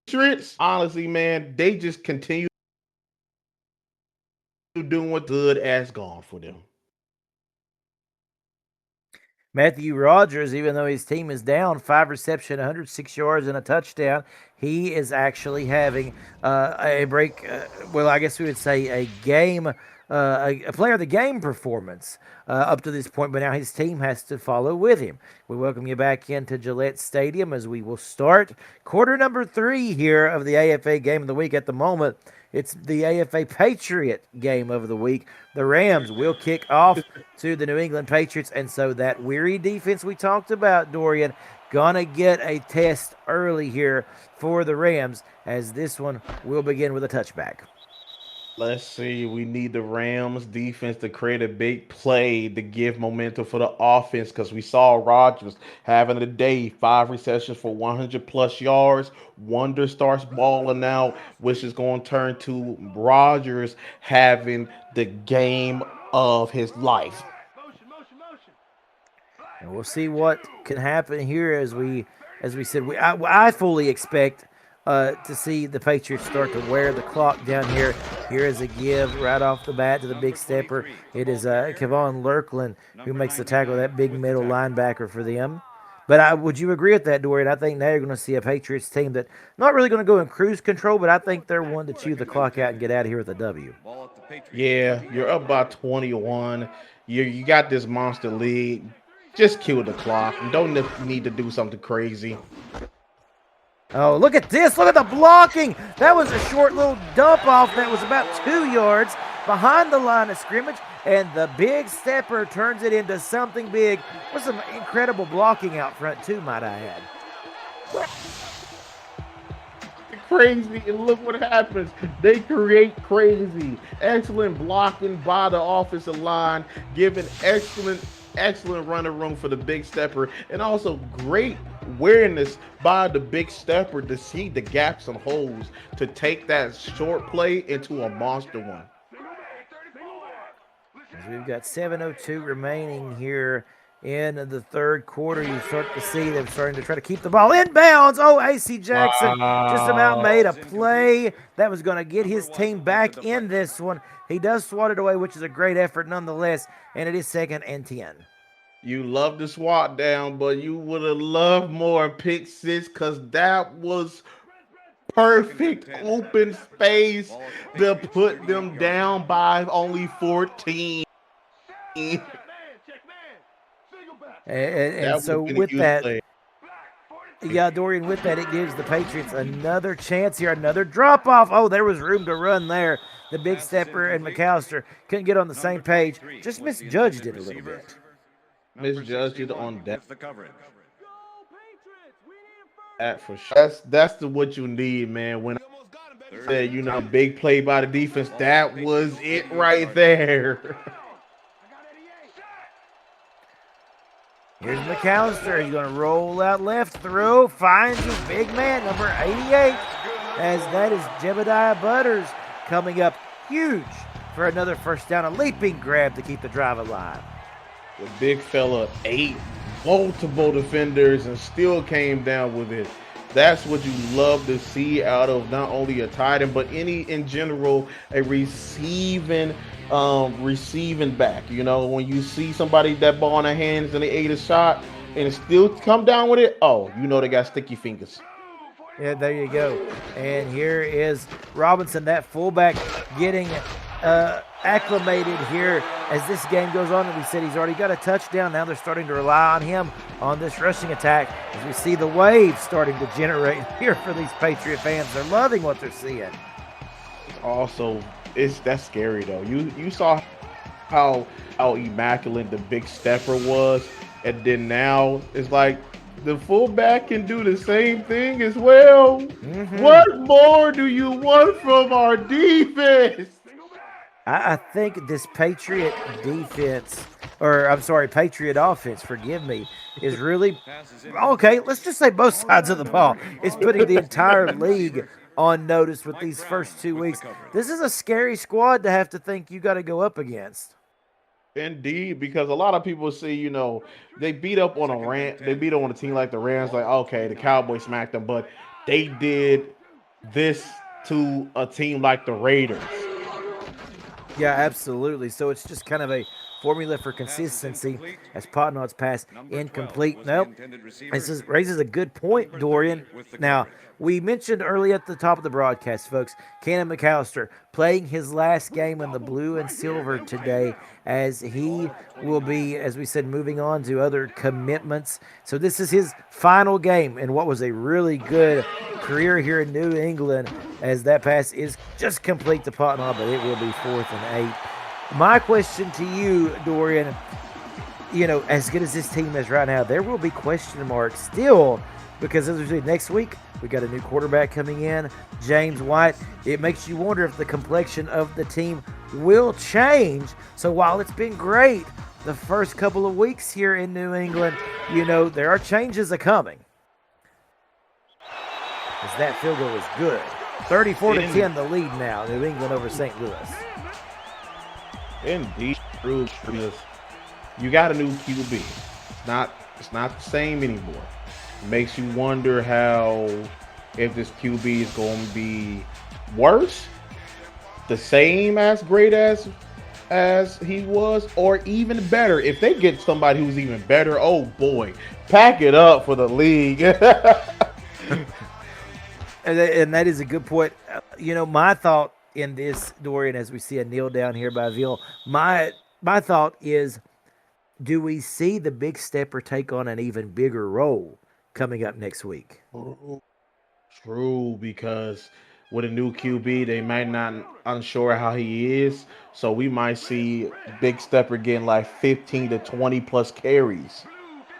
Patriots, honestly, man, they just continue doing what good has gone for them. Matthew Rogers, even though his team is down, 5 reception, 106 yards, and a touchdown, he is actually having a break. Well, I guess we would say a game, a player of the game performance up to this point. But now his team has to follow with him. We welcome you back into Gillette Stadium as we will start quarter number 3 here of the AFA Game of the Week. At the moment, it's the AFA Patriot Game of the Week. The Rams will kick off to the New England Patriots, and so that weary defense we talked about, Dorian, gonna get a test early here for the Rams as this one will begin with a touchback. Let's see. We need the Rams defense to create a big play to give momentum for the offense because we saw Rodgers having a day, 5 receptions for 100 plus yards. Wonder starts balling out, which is going to turn to Rodgers having the game of his life. And we'll see what can happen here as we said. I fully expect to see the Patriots start to wear the clock down here. Here is a give right off the bat to the big stepper. It is Kevon Lurkland who makes the tackle, that big middle linebacker for them. But would you agree with that, Dorian? I think now you're going to see a Patriots team that not really going to go in cruise control, but I think they're one to chew the clock out and get out of here with a W. Yeah, you're up by 21. You got this monster lead. Just kill the clock. You don't need to do something crazy. Oh, look at this. Look at the blocking. That was a short little dump off that was about 2 yards behind the line of scrimmage. And the big stepper turns it into something big with some incredible blocking out front, too, might I add. Crazy, and look what happens. They create crazy. Excellent blocking by the offensive line, giving excellent running room for the big stepper, and also great awareness by the big stepper to see the gaps and holes to take that short play into a monster one. As we've got 7:02 remaining here in the third quarter. You start to see them starting to try to keep the ball in bounds. Oh, A.C. Jackson just about Wow. made a play that was going to get his team back in this one. He does swat it away, which is a great effort nonetheless, and it is 2nd and 10. You love the swat down, but you would have loved more pick six because that was perfect open space to put them down by only 14. And That would so have been a with huge that, play. yeah, Dorian, with that, it gives the Patriots another chance here, another drop off. Oh, there was room to run there. The big stepper and McAllister couldn't get on the same page, just misjudged it a little bit. Misjudged it on that. The coverage. That for sure. That's what you need, man. When I said, big play by the defense, that was it right there. Here's McAllister. He's going to roll out left, throw, finds his big man, number 88, as that is Jebediah Butters coming up huge for another first down, a leaping grab to keep the drive alive. The big fella ate multiple defenders and still came down with it. That's what you love to see out of not only a tight end, but in general, a receiving back. When you see somebody that ball in their hands and they ate a shot and still come down with it, they got sticky fingers. Yeah, there you go. And here is Robinson, that fullback, getting acclimated here as this game goes on. And we said he's already got a touchdown. Now they're starting to rely on him on this rushing attack as we see the waves starting to generate here for these Patriot fans. They're loving what they're seeing. Also, that's scary though. You saw how immaculate the big stepper was, and then now it's like the fullback can do the same thing as well. Mm-hmm. What more do you want from our defense? I think this Patriot offense, forgive me, is really, okay, let's just say both sides of the ball. It's putting the entire league on notice with these first 2 weeks. This is a scary squad to have to think you got to go up against. Indeed, because a lot of people see, they beat up on they beat up on a team like the Rams, like, okay, the Cowboys smacked them, but they did this to a team like the Raiders. Yeah, absolutely. So it's just kind of a formula for consistency as Potnot's pass incomplete. Nope. This raises a good point, Dorian. Now, we mentioned early at the top of the broadcast, folks, Cannon McAllister playing his last game in the blue and silver today as he will be, as we said, moving on to other commitments. So this is his final game in what was a really good career here in New England as that pass is just complete to Potnot, but it will be 4th and 8. My question to you, Dorian, as good as this team is right now, there will be question marks still because as we said, next week we got a new quarterback coming in, James White. It makes you wonder if the complexion of the team will change. So while it's been great the first couple of weeks here in New England, there are changes coming. As that field goal is good. 34-10 the lead now, New England over St. Louis. Indeed, true. You got a new QB. It's not the same anymore. It makes you wonder if this QB is going to be worse, the same as great as he was, or even better. If they get somebody who's even better, oh boy, pack it up for the league. And that is a good point. My thought in this, Dorian, as we see a kneel down here by Ville, my thought is, do we see the big stepper take on an even bigger role coming up next week? True, because with a new QB, they might not unsure how he is, so we might see big stepper getting like 15 to 20 plus carries.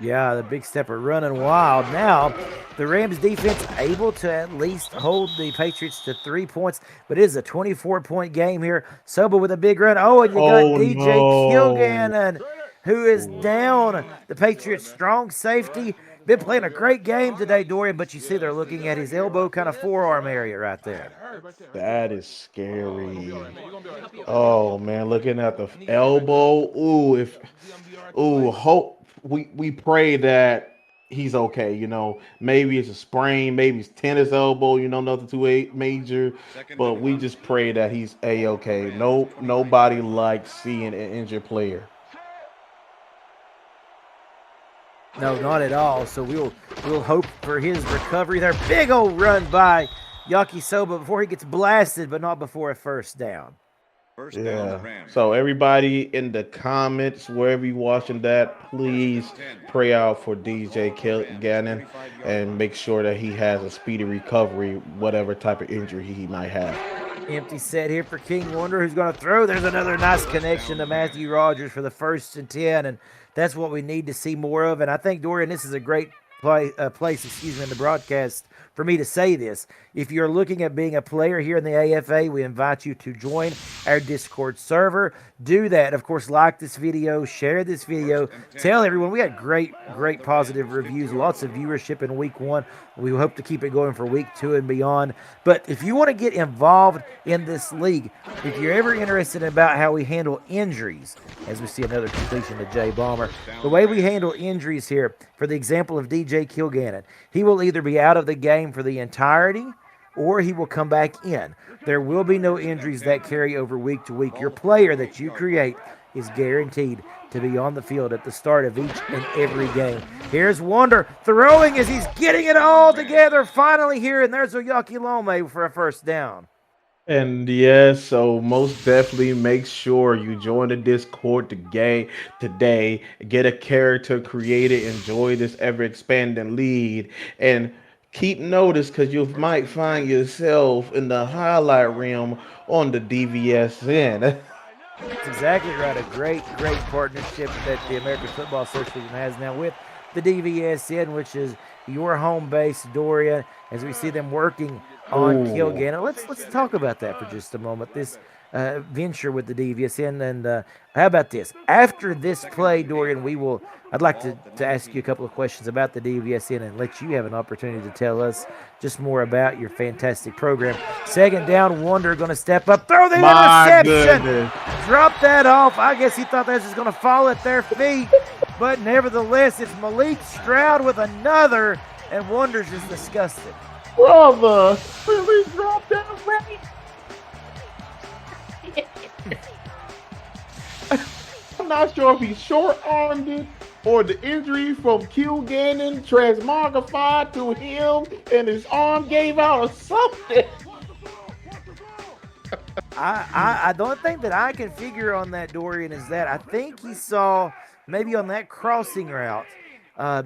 Yeah, the big stepper running wild. Now, the Rams defense able to at least hold the Patriots to 3 points, but it is a 24-point game here. Soba with a big run. Oh, and you got DJ Kilgannon, who is down. The Patriots' strong safety. Been playing a great game today, Dorian, but you see they're looking at his elbow, kind of forearm area right there. That is scary. Oh, man, looking at the elbow. Hope we pray that he's okay. You know, maybe it's a sprain, maybe it's tennis elbow. You know, nothing too major, Second but and we 1. just pray that he's a okay. Rams No, 29 nobody yards. likes seeing an injured player. No, not at all. So we'll hope for his recovery there. Big old run by Yakisoba before he gets blasted, but not before a first down. First down, Yeah. Rams. So everybody in the comments, wherever you watching that, First please and 10. pray out for DJ Rams Gannon 25-yard and line. make sure that he has a speedy recovery, whatever type of injury he might have. Empty set here for King Wonder, who's going to throw. There's another nice First connection to down, Matthew Rams. Rogers for the 1st and 10, and that's what we need to see more of. And I think, Dorian, this is a great place, in the broadcast for me to say this. If you're looking at being a player here in the AFA, we invite you to join our Discord server. Do that. Of course, like this video, share this video, First and 10. tell everyone. We had great positive reviews, lots of viewership in week 1. We hope to keep it going for week 2 and beyond. But if you want to get involved in this league, if you're ever interested about how we handle injuries, as we see another completion to Jay Bomber, the way we handle injuries here, for the example of DJ Kilgannon, he will either be out of the game for the entirety or he will come back in. There will be no injuries that carry over week to week. Your player that you create is guaranteed to be on the field at the start of each and every game. Here's Wonder throwing as he's getting it all together finally here, and there's Oyaki Lome for a first down. And yes, so most definitely make sure you join the Discord today, get a character created, enjoy this ever expanding lead, and keep notice because you might find yourself in the highlight realm on the DVSN. That's exactly right. A great partnership that the American Football Association has now with the DVSN, which is your home base, Dorian, as we see them working on Ooh. Kilgannon. Let's talk about that for just a moment. This venture with the DVSN, and how about this? After this play, Dorian, I'd like to ask you a couple of questions about the DVSN and let you have an opportunity to tell us just more about your fantastic program. Second down, Wonder going to step up, throw the My interception, goodness. drop that off. I guess he thought that was just going to fall at their feet, but nevertheless, it's Malik Stroud with another, and Wonder's just disgusted. Brother, really dropped that right. I'm not sure if he short-armed it or the injury from Kilgannon transmogrified to him and his arm gave out or something. I don't think that I can figure on that, Dorian, is that I think he saw maybe on that crossing route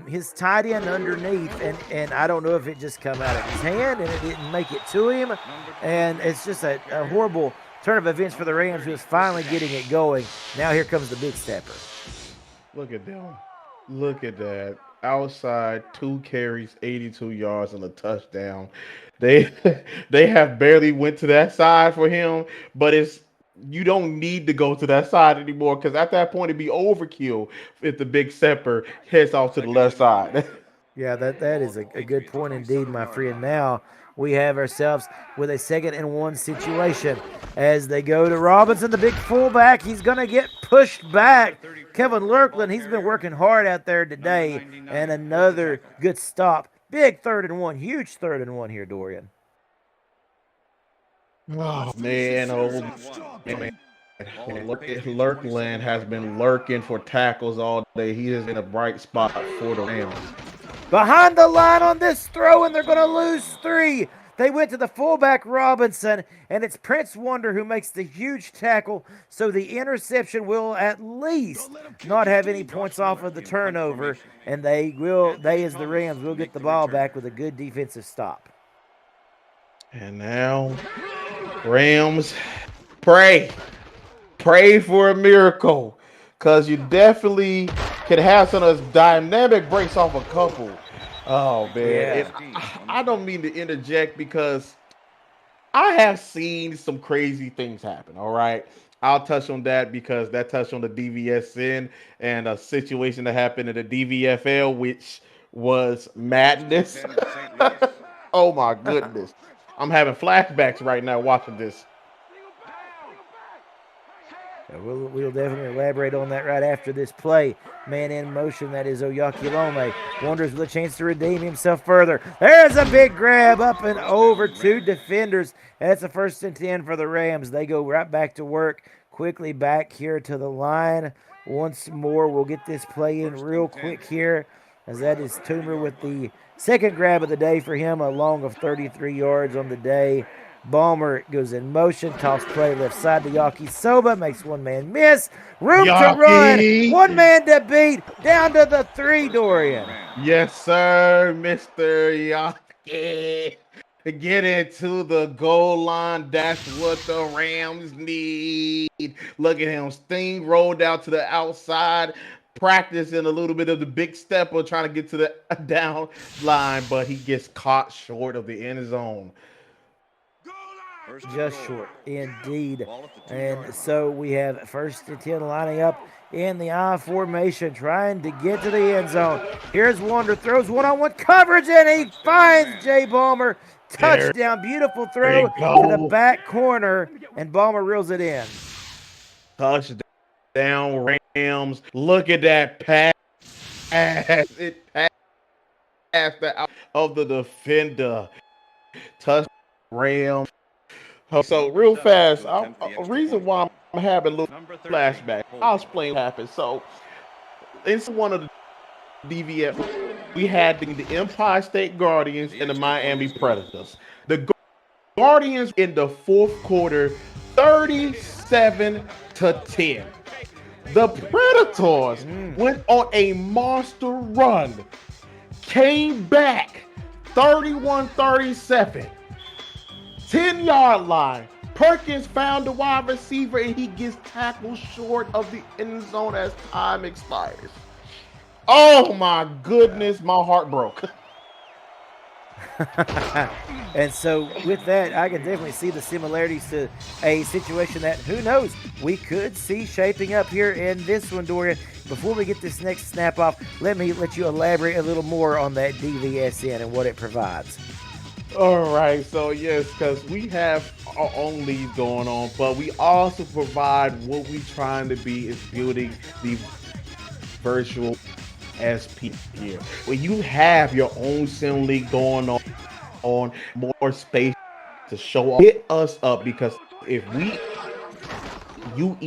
his tight end underneath, and I don't know if it just come out of his hand and it didn't make it to him, and it's just a horrible turn of events for the Rams, who is finally getting it going. Now here comes the big stepper. Look at them. Look at that. Outside, 2 carries, 82 yards, and a touchdown. They they have barely went to that side for him, but it's you don't need to go to that side anymore because at that point it'd be overkill if the big stepper heads off to the Second left and 1. side. Yeah, that is a good point indeed, my friend. Now we have ourselves with a 2nd and 1 situation as they go to Robinson, the big fullback. He's going to get pushed back. Kevin Lurkland, he's been working hard out there today, and another good stop. Big 3rd and 1, huge 3rd and 1 here, Dorian. Oh man, oh man. Lurkland has been lurking for tackles all day. He is in a bright spot for the Rams. Behind the line on this throw, and they're going to lose 3. They went to the fullback Robinson, and it's Prince Wonder who makes the huge tackle, so the interception will at least not have any points off of the turnover, and they as the Rams will get the ball back with a good defensive stop. And now, Rams, pray. Pray for a miracle. Because you definitely could have some of those dynamic breaks off a couple. Oh, man. I don't mean to interject because I have seen some crazy things happen, all right? I'll touch on that because that touched on the DVSN and a situation that happened in the DVFL, which was madness. Oh, my goodness. I'm having flashbacks right now watching this. We'll definitely elaborate on that right after this play. Man in motion, that is Oyakilome. Wonders with a chance to redeem himself further. There's a big grab up and over two defenders. That's a 1st and 10 for the Rams. They go right back to work. Quickly back here to the line. Once more, we'll get this play in real quick here, as that is Toomer with the second grab of the day for him, a long of 33 yards on the day. Balmer goes in motion, toss play left side to Yaki Soba, makes one man miss. Room to run, one Yaki! man to beat, down to the 3, Dorian. Yes, sir, Mr. Yaki. Get into the goal line. That's what the Rams need. Look at him. Sting rolled out to the outside, practicing a little bit of the big stepper, trying to get to the down line, but he gets caught short of the end zone. Just short, indeed. And so we have 1st and 10 lining up in the I formation, trying to get to the end zone. Here's Wonder, throws one-on-one coverage, and he finds Jay Balmer. There Touchdown, beautiful we throw to the go. back corner, and Balmer reels it in. Touchdown, Rams. Look at that pass. It passed the out of the defender. Touchdown, Rams. So real fast, a reason why I'm having a little flashback. I'll explain what happened. So it's one of the DVF. We had the Empire State Guardians and the Miami Predators. The Guardians in the fourth quarter, 37-10. The Predators went on a monster run, came back 31-37. 10-yard line. Perkins found the wide receiver and he gets tackled short of the end zone as time expires. Oh my goodness, my heart broke. And so with that, I can definitely see the similarities to a situation that, who knows, we could see shaping up here in this one, Dorian. Before we get this next snap off, let you elaborate a little more on that DVSN and what it provides. All right, so yes, because we have our own leads going on, but we also provide what we trying to be is building the virtual SP here, where you have your own sim league going on more space to show up. Hit us up because if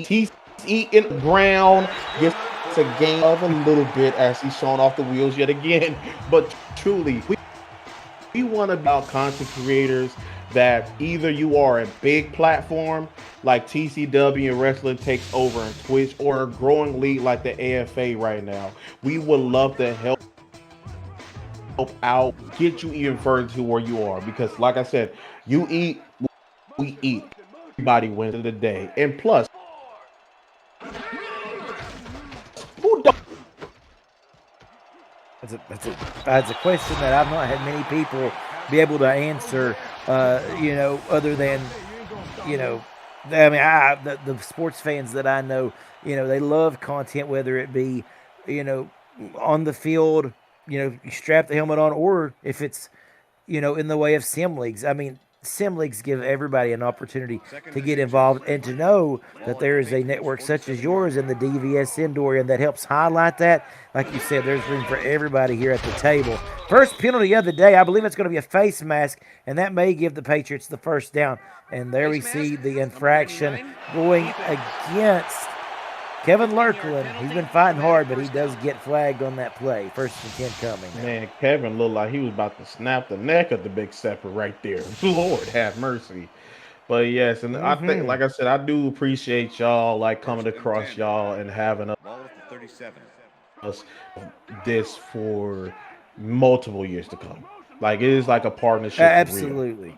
he's eating the ground, gets a game of a little bit as he's showing off the wheels yet again. But truly, we want to be our content creators that either you are a big platform like TCW and Wrestling Takes Over and Twitch, or a growing league like the AFA right now. We would love to help out, get you even further to where you are. Because like I said, you eat, we eat. Everybody wins of the day. And plus, who don't? That's a question that I've not had many people be able to answer, other than, I mean, the sports fans that I know, they love content, whether it be, on the field, you strap the helmet on, or if it's, in the way of sim leagues. I mean, sim leagues give everybody an opportunity to get involved and to know that there is a network such as yours in the DVSN, Dorian, that helps highlight that. Like you said, there's room for everybody here at the table. First penalty of the day, I believe it's going to be a face mask, and that may give the Patriots the first down. And there we see the infraction going against Kevin Lurkland. He's been fighting hard, but he does get flagged on that play. 1st and 10 coming. Man, Kevin looked like he was about to snap the neck of the big stepper right there. Lord have mercy. But yes, and I think, like I said, I do appreciate y'all like coming across y'all and having us this for multiple years to come. Like it is like a partnership. Absolutely.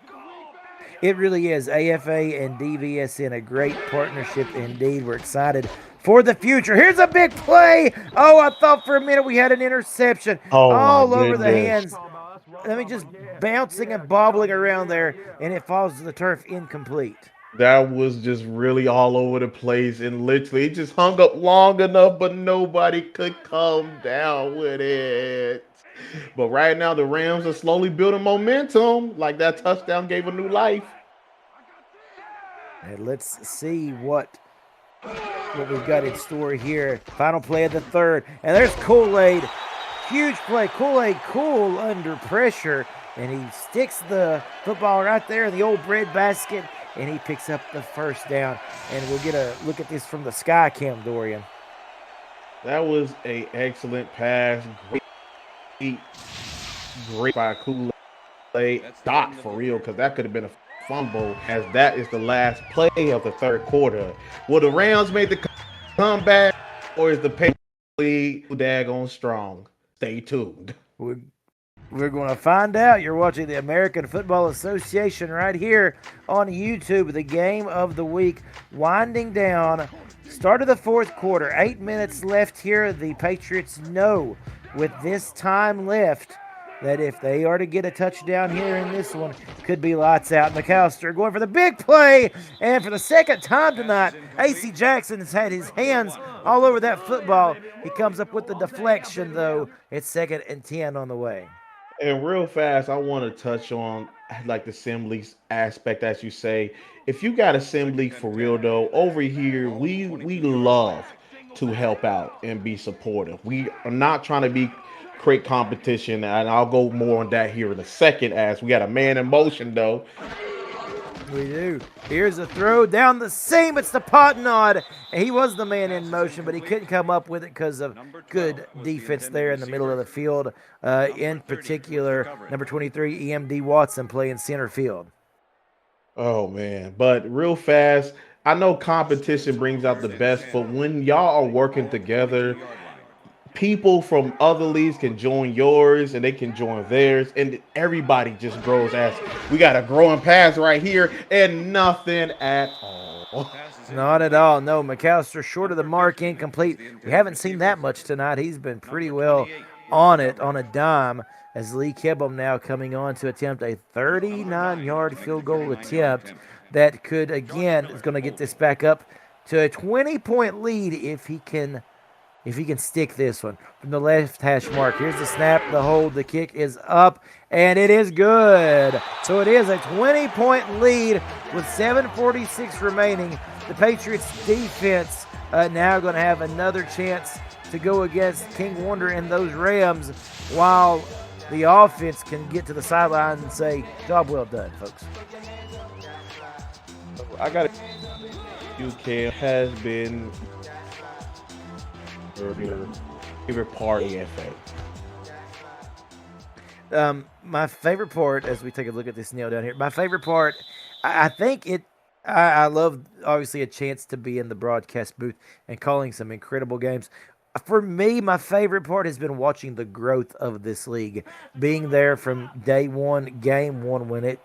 It really is. AFA and DVSN, a great partnership indeed. We're excited for the future. Here's a big play. Oh, I thought for a minute we had an interception. All over the hands. I mean, just bouncing and bobbling around there, and it falls to the turf incomplete. That was just really all over the place, and literally it just hung up long enough, but nobody could come down with it. But right now, the Rams are slowly building momentum. Like that touchdown gave a new life. And let's see what what we've got in store here. Final play of the third. And there's Kool-Aid. Huge play. Kool-Aid cool under pressure. And he sticks the football right there in the old bread basket. And he picks up the first down. And we'll get a look at this from the sky cam, Dorian. That was a excellent pass. Great by Kool-Aid. Dot for real, because that could have been a fumble, as that is the last play of the third quarter. Will the Rams make the comeback, or is the Patriots daggone strong? Stay tuned. We're going to find out. You're watching the American Football Association right here on YouTube. The game of the week winding down. Start of the fourth quarter. 8 minutes left here. The Patriots know with this time left that if they are to get a touchdown here in this one, could be lights out. McAllister going for the big play. And for the second time tonight, A.C. Jackson has had his hands all over that football. He comes up with the deflection, though. It's 2nd and 10 on the way. And real fast, I want to touch on like the assemblies aspect, as you say. If you got assembly for real though, over here we love to help out and be supportive. We are not trying to be create competition, and I'll go more on that here in a second. As we got a man in motion though. We do. Here's a throw down the seam. It's the Potnod. He was the man in motion, but he couldn't come up with it because of good defense there in the middle of the field. In particular, number 23, EMD Watson playing center field. Oh man, but real fast, I know competition brings out the best, but when y'all are working together, people from other leagues can join yours and they can join theirs, and everybody just grows. As we got a growing pass right here and nothing at all. Not at all. No, McAllister short of the mark, incomplete. We haven't seen that much tonight. He's been pretty well on it on a dime, as Lee Kibble now coming on to attempt a 39-yard field goal attempt that could, again, is going to get this back up to a 20-point lead if he can stick this one from the left hash mark. Here's the snap, the hold, the kick is up, and it is good. So it is a 20-point lead with 7:46 remaining. The Patriots defense now going to have another chance to go against King Wonder and those Rams, while the offense can get to the sideline and say, job well done, folks. I got UCAM has been your favorite part of AFA. My favorite part, as we take a look at this nail down here, my favorite part, I think I love, obviously, a chance to be in the broadcast booth and calling some incredible games. For me, my favorite part has been watching the growth of this league, being there from day one, game one, when it,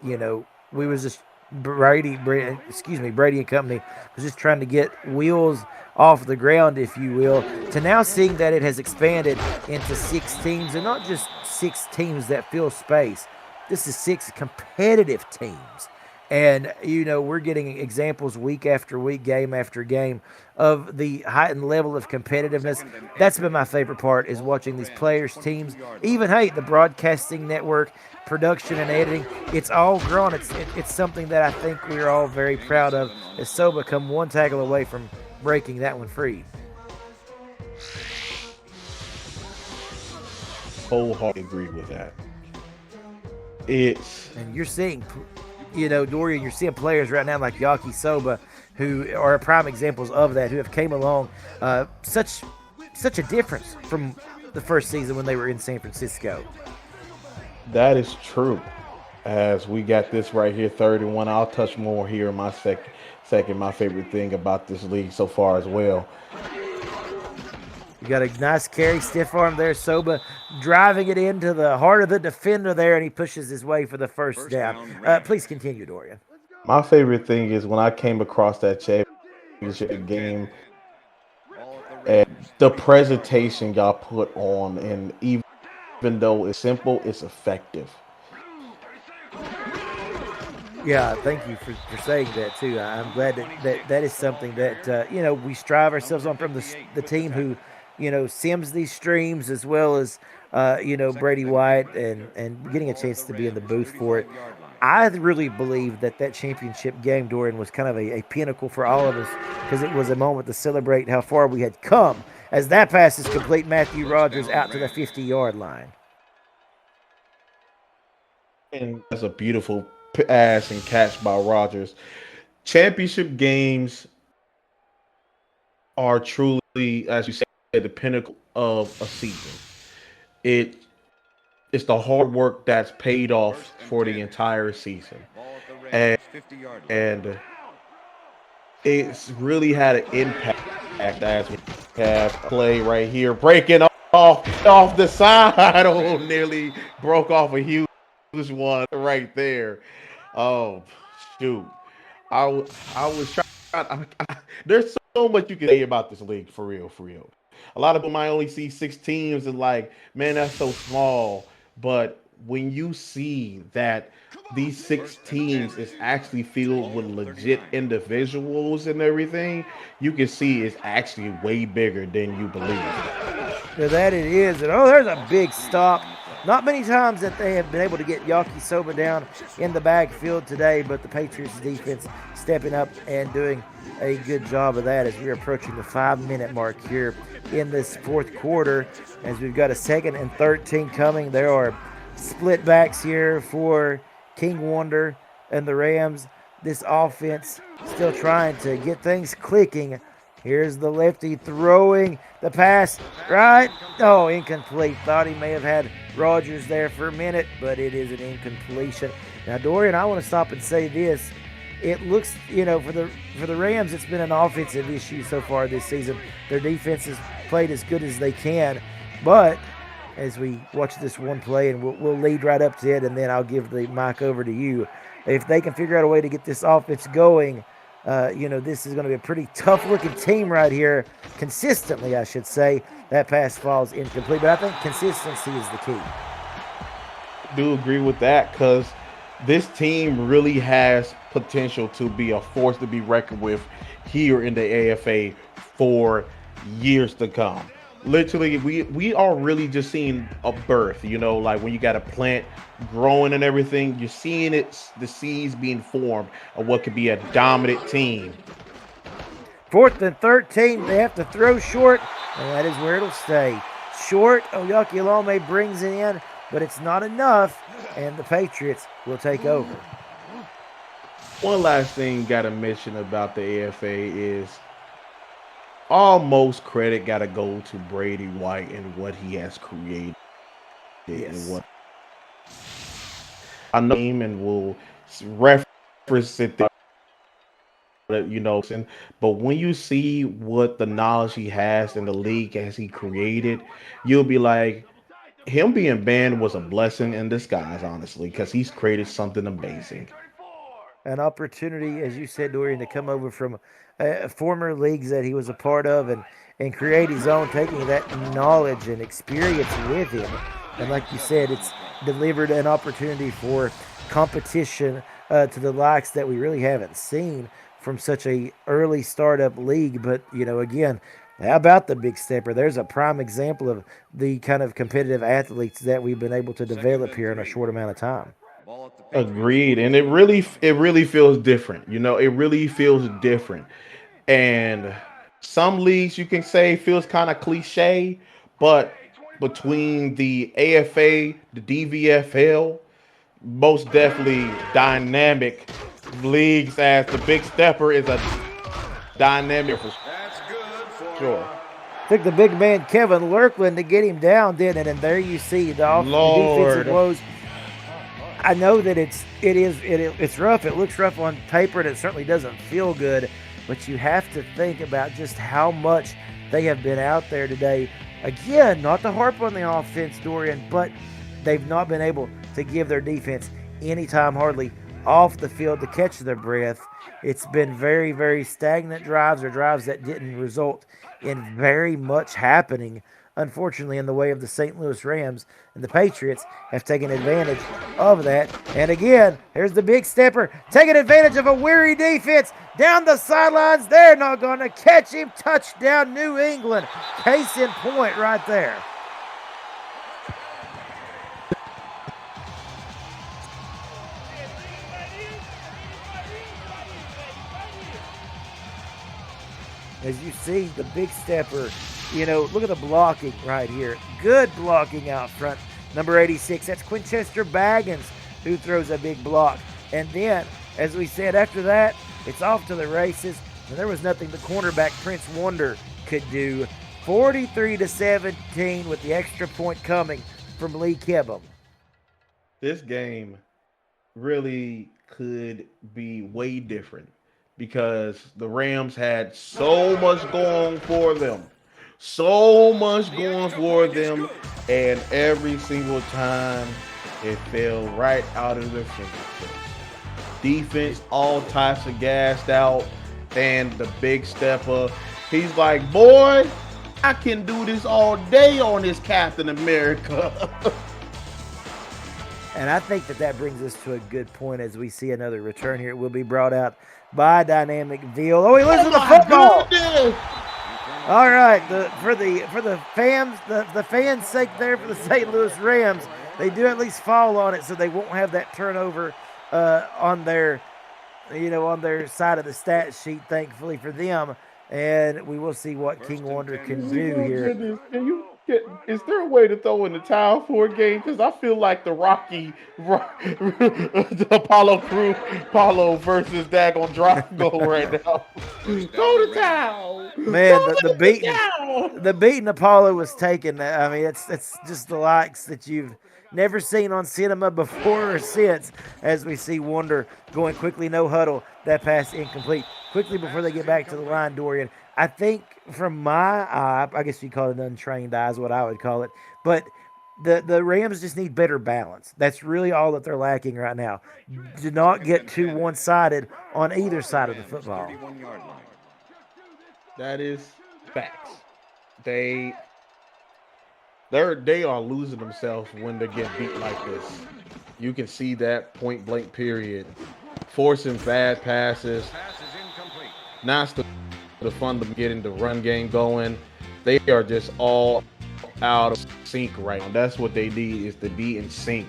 we was just Brady and company was just trying to get wheels off the ground, if you will, to now seeing that it has expanded into 6 teams, and not just 6 teams that fill space. This is 6 competitive teams. And, we're getting examples week after week, game after game, of the heightened level of competitiveness. That's been my favorite part, is watching these players, teams, even, the broadcasting network, production and editing. It's all grown. It's something that I think we're all very proud of, as Soba come one tackle away from breaking that one free. Wholeheartedly agree with that. And you're seeing, Dorian, you're seeing players right now like Yaki Soba, who are prime examples of that, who have came along such a difference from the first season when they were in San Francisco. That is true. As we got this right here, 31. I'll touch more here in my second. My favorite thing about this league so far as well. You got a nice carry, stiff arm there. Soba driving it into the heart of the defender there, and he pushes his way for the first down. Please continue, Dorian. My favorite thing is when I came across that championship game, and the presentation y'all put on, and even though it's simple, it's effective. Yeah, thank you for saying that, too. I'm glad that is something that, we strive ourselves on from the team who, sims these streams, as well as, Brady White, and getting a chance to be in the booth for it. I really believe that championship game, Dorian, was kind of a pinnacle for all of us because it was a moment to celebrate how far we had come. As that pass is complete, Matthew Rogers out to the 50-yard line. And that's a beautiful pass and catch by Rodgers. Championship games are truly, as you said, the pinnacle of a season. It it's the hard work that's paid off for the entire season, and, 50-yard line. and it's really had an impact as we have a play right here, breaking off the side. Oh, nearly broke off a huge one right there. Oh, shoot. I was trying. There's so much you can say about this league for real, for real. A lot of people might only see 6 teams and like, man, that's so small. But when you see that these 6 teams is actually filled with legit individuals and everything, you can see it's actually way bigger than you believe. So that it is. And oh, there's a big stop. Not many times that they have been able to get Yakisoba down in the backfield today, but the Patriots defense stepping up and doing a good job of that as we're approaching the 5-minute mark here in this fourth quarter. As we've got a 2nd and 13 coming. There are split backs here for King Wonder and the Rams. This offense still trying to get things clicking. Here's the lefty throwing the pass right. Oh, incomplete. Thought he may have had Rodgers there for a minute, but it is an incompletion. Now, Dorian, I want to stop and say this. It looks, for the Rams, it's been an offensive issue so far this season. Their defense has played as good as they can, but as we watch this one play, and we'll lead right up to it, and then I'll give the mic over to you. If they can figure out a way to get this offense going, this is going to be a pretty tough-looking team right here. Consistently, I should say. That pass falls incomplete, but I think consistency is the key. I do agree with that because this team really has potential to be a force to be reckoned with here in the AFA for years to come. Literally, we are really just seeing a birth, like when you got a plant growing and everything, you're seeing the seeds being formed of what could be a dominant team. 4th and 13, they have to throw short, and that is where it'll stay. Short, Oyakilome brings it in, but it's not enough, and the Patriots will take over. One last thing got to mention about the AFA is almost credit got to go to Brady White and what he has created. Yes. And what I know him and will reference it there, but when you see what the knowledge he has in the league as he created, you'll be like, him being banned was a blessing in disguise, honestly, because he's created something amazing. An opportunity, as you said, Dorian, to come over from former leagues that he was a part of and create his own, taking that knowledge and experience with him. And like you said, it's delivered an opportunity for competition to the likes that we really haven't seen from such a early startup league. But, again, how about the big stepper? There's a prime example of the kind of competitive athletes that we've been able to develop here in a short amount of time. Agreed, and it really feels different. It really feels different. And some leagues you can say feels kind of cliche, but between the AFA, the DVFL, most definitely dynamic leagues. As the big stepper is a dynamic for sure. Took the big man Kevin Lurkland to get him down, didn't it? And there you see the defensive woes. I know that it's rough. It looks rough on paper, and it certainly doesn't feel good. But you have to think about just how much they have been out there today. Again, not to harp on the offense, Dorian, but they've not been able to give their defense any time hardly off the field to catch their breath. It's been very, very stagnant drives, or drives that didn't result in very much happening, unfortunately, in the way of the St. Louis Rams. And the Patriots have taken advantage of that. And again, here's the big stepper taking advantage of a weary defense down the sidelines. They're not going to catch him. Touchdown, New England. Case in point right there. as you see the big stepper. Look at the blocking right here. Good blocking out front. Number 86, that's Quinchester Baggins who throws a big block. And then, as we said, after that, it's off to the races. And there was nothing the cornerback Prince Wonder could do. 43-17 with the extra point coming from Lee Kibham. This game really could be way different because the Rams had so much going for them. So much going for them, and every single time it fell right out of their fingertips. Defense, all types of gassed out, and the big stepper, he's like, boy, I can do this all day on this Captain America. And I think that brings us to a good point as we see another return here. It will be brought out by Dynamic Veal. Oh, he loses the football. Goodness. All right, for the fans' sake there for the St. Louis Rams, they do at least fall on it, so they won't have that turnover on their side of the stat sheet. Thankfully for them, and we will see what King Wonder can do here. Goodness. Is there a way to throw in the towel for a game? Because I feel like the the Apollo versus Dagon Drago right now. Throw the towel, man. The beating Apollo was taken. I mean, it's just the likes that you've never seen on cinema before or since. As we see Wonder going quickly, no huddle. That pass incomplete. Quickly before they get back to the line, Dorian. I think from my eye, I guess you call it untrained eye is what I would call it. But the Rams just need better balance. That's really all that they're lacking right now. Do not get too one-sided on either side of the football. That is facts. They are losing themselves when they get beat like this. You can see that point blank period. Forcing bad passes. Not the fun to getting the run game going. They are just all out of sync right now. That's what they need, is to be in sync.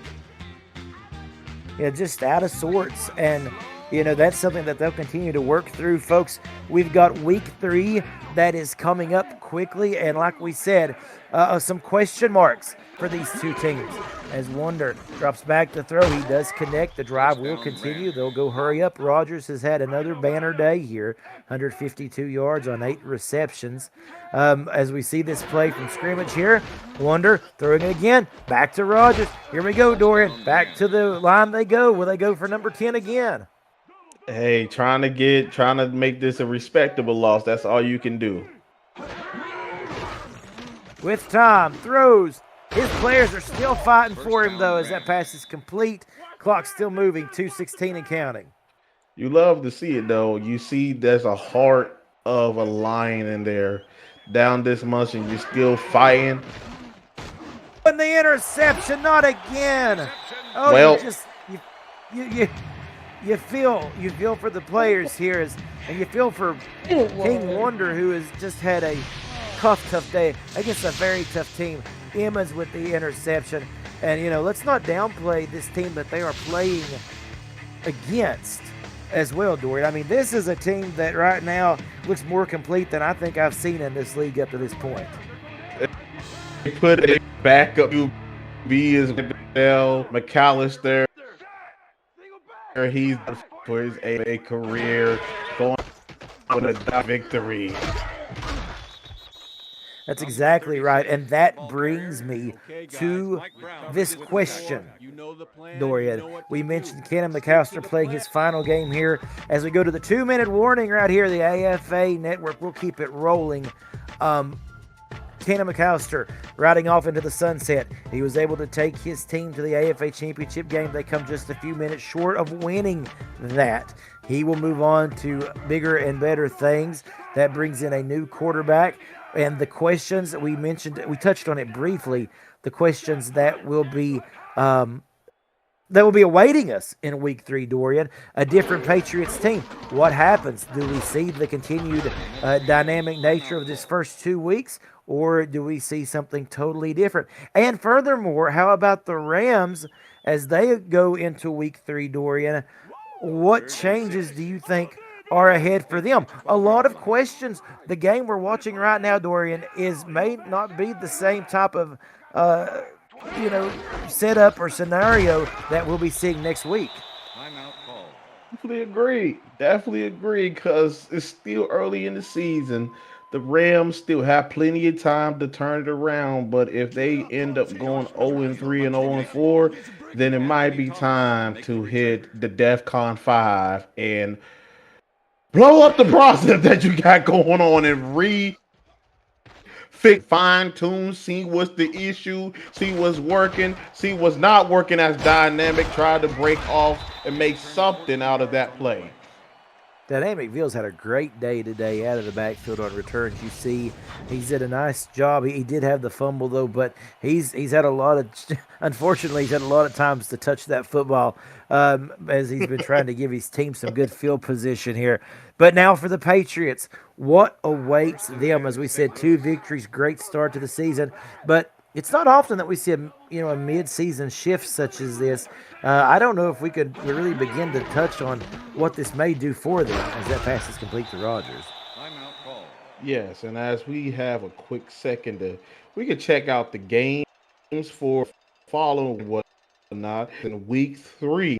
Yeah, just out of sorts. And, that's something that they'll continue to work through, folks. We've got week 3 that is coming up quickly. And like we said, some question marks for these two teams. As Wonder drops back to throw, he does connect. The drive will continue. They'll go hurry up. Rodgers has had another banner day here, 152 yards on 8 receptions. As we see this play from scrimmage here, Wonder throwing it again. Back to Rodgers. Here we go, Dorian. Back to the line they go. Will they go for number 10 again? Hey, trying to make this a respectable loss. That's all you can do. With time, throws. His players are still fighting for him, though, as that pass is complete. Clock's still moving, 2:16 and counting. You love to see it, though. You see there's a heart of a lion in there. Down this much, and you're still fighting. And the interception, not again. Oh, well, you feel for the players here, and you feel for King Wonder, who has just had a tough day against a very tough team. Emma's with the interception. And, let's not downplay this team that they are playing against as well, Dorian. I mean, this is a team that right now looks more complete than I think I've seen in this league up to this point. They put a backup QB as well, McAllister. He's for his a career going with a victory. That's exactly right. And that brings me to this question, Dorian. We mentioned Kenan McAllister playing his final game here. As we go to the 2-minute warning right here, the AFA network will keep it rolling. Kenan McAllister riding off into the sunset. He was able to take his team to the AFA Championship game. They come just a few minutes short of winning that. He will move on to bigger and better things. That brings in a new quarterback. And the questions that we mentioned, we touched on it briefly, the questions that will be awaiting us in week 3, Dorian. A different Patriots team. What happens? Do we see the continued dynamic nature of this first 2 weeks, or do we see something totally different? And furthermore, how about the Rams as they go into week 3, Dorian? What changes do you think are ahead for them. A lot of questions. The game we're watching right now, Dorian, is may not be the same type of uh, you know setup or scenario that we'll be seeing next week. Timeout call. Definitely agree. Definitely agree because it's still early in the season. The Rams still have plenty of time to turn it around, but if they end up going 0 and 3 and 0 and 4, then it might be time to hit the DEFCON 5 and blow up the process that you got going on and fix, fine tune, see what's the issue, see what's working, see what's not working as dynamic, try to break off and make something out of that play. Dynamic Ville's had a great day today out of the backfield on returns. You see, he's did a nice job. He did have the fumble though, but he's had a lot of unfortunately he's had a lot of times to touch that football as he's been trying to give his team some good field position here. But now for the Patriots, what awaits them? As we said, 2 victories, great start to the season, but it's not often that we see a mid-season shift such as this. I don't know if we could really begin to touch on what this may do for them as that pass is complete to Rodgers. Timeout call. Yes, and as we have a quick second to, we can check out the games for following whatnot. In week 3,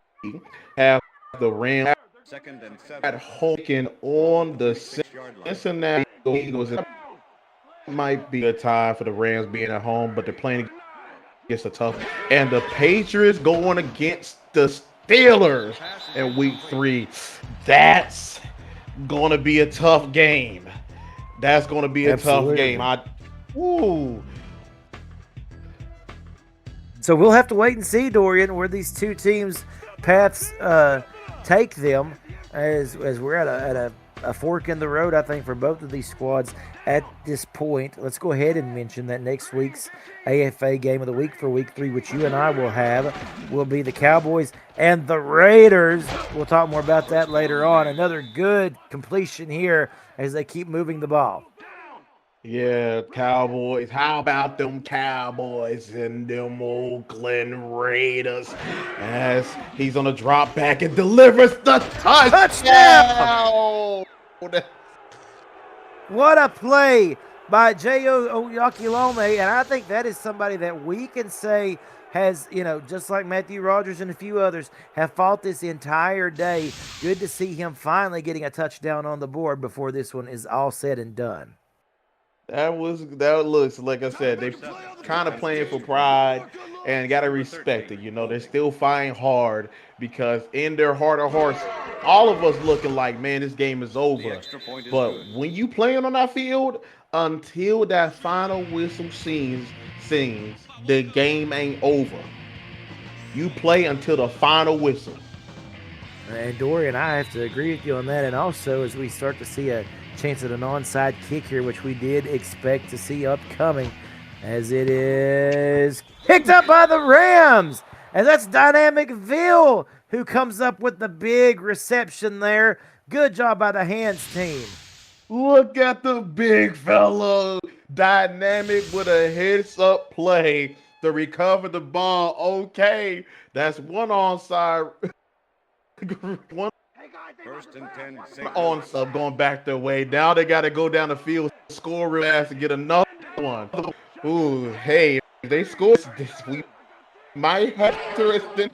have the Rams Second and at 7. home and on the 6-yard line. Cincinnati Eagles. It might be a time for the Rams being at home, but they're playing against a tough. And the Patriots going against the Steelers in week 3. That's going to be a tough game. That's going to be a tough Absolutely. game. Ooh. So we'll have to wait and see, Dorian, where these two teams' paths take them as we're at a fork in the road, I think, for both of these squads at this point. Let's go ahead and mention that next week's AFA game of the week for week 3, which you and I will have, will be the Cowboys and the Raiders. We'll talk more about that later on. Another good completion here as they keep moving the ball. Yeah, Cowboys. How about them Cowboys and them Oakland Raiders? As he's on a drop back and delivers the touchdown. What a play by J.O. Oyakhilome, and I think that is somebody that we can say has, just like Matthew Rodgers and a few others, have fought this entire day. Good to see him finally getting a touchdown on the board before this one is all said and done. That looks like I said, they kind of playing for pride and gotta respect it. They're still fighting hard because in their heart of hearts, all of us looking like, man, this game is The over. extra point is But good. when you playing on that field, until that final whistle sings, the game ain't over. You play until the final whistle. And Dorian, I have to agree with you on that. And also, as we start to see a chance at an onside kick here, which we did expect to see upcoming, as it is picked up by the Rams. And that's Dynamic Ville who comes up with the big reception there. Good job by the hands team. Look at the big fella, dynamic with a heads up play to recover the ball. Okay, that's one onside, one First and 10. St. on Louis. sub going back their way. Now they got to go down the field, score real fast, and get another one. Ooh, hey, if they score this, we might have interesting.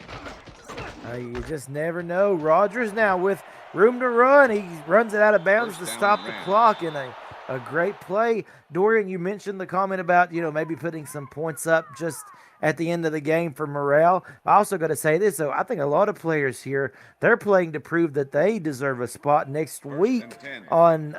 You just never know. Rodgers now with room to run. He runs it out of bounds to First down, stop the Rams. clock in a great play. Dorian, you mentioned the comment about, maybe putting some points up just at the end of the game for morale. I also got to say this, though. I think a lot of players here, they're playing to prove that they deserve a spot next week and 10. on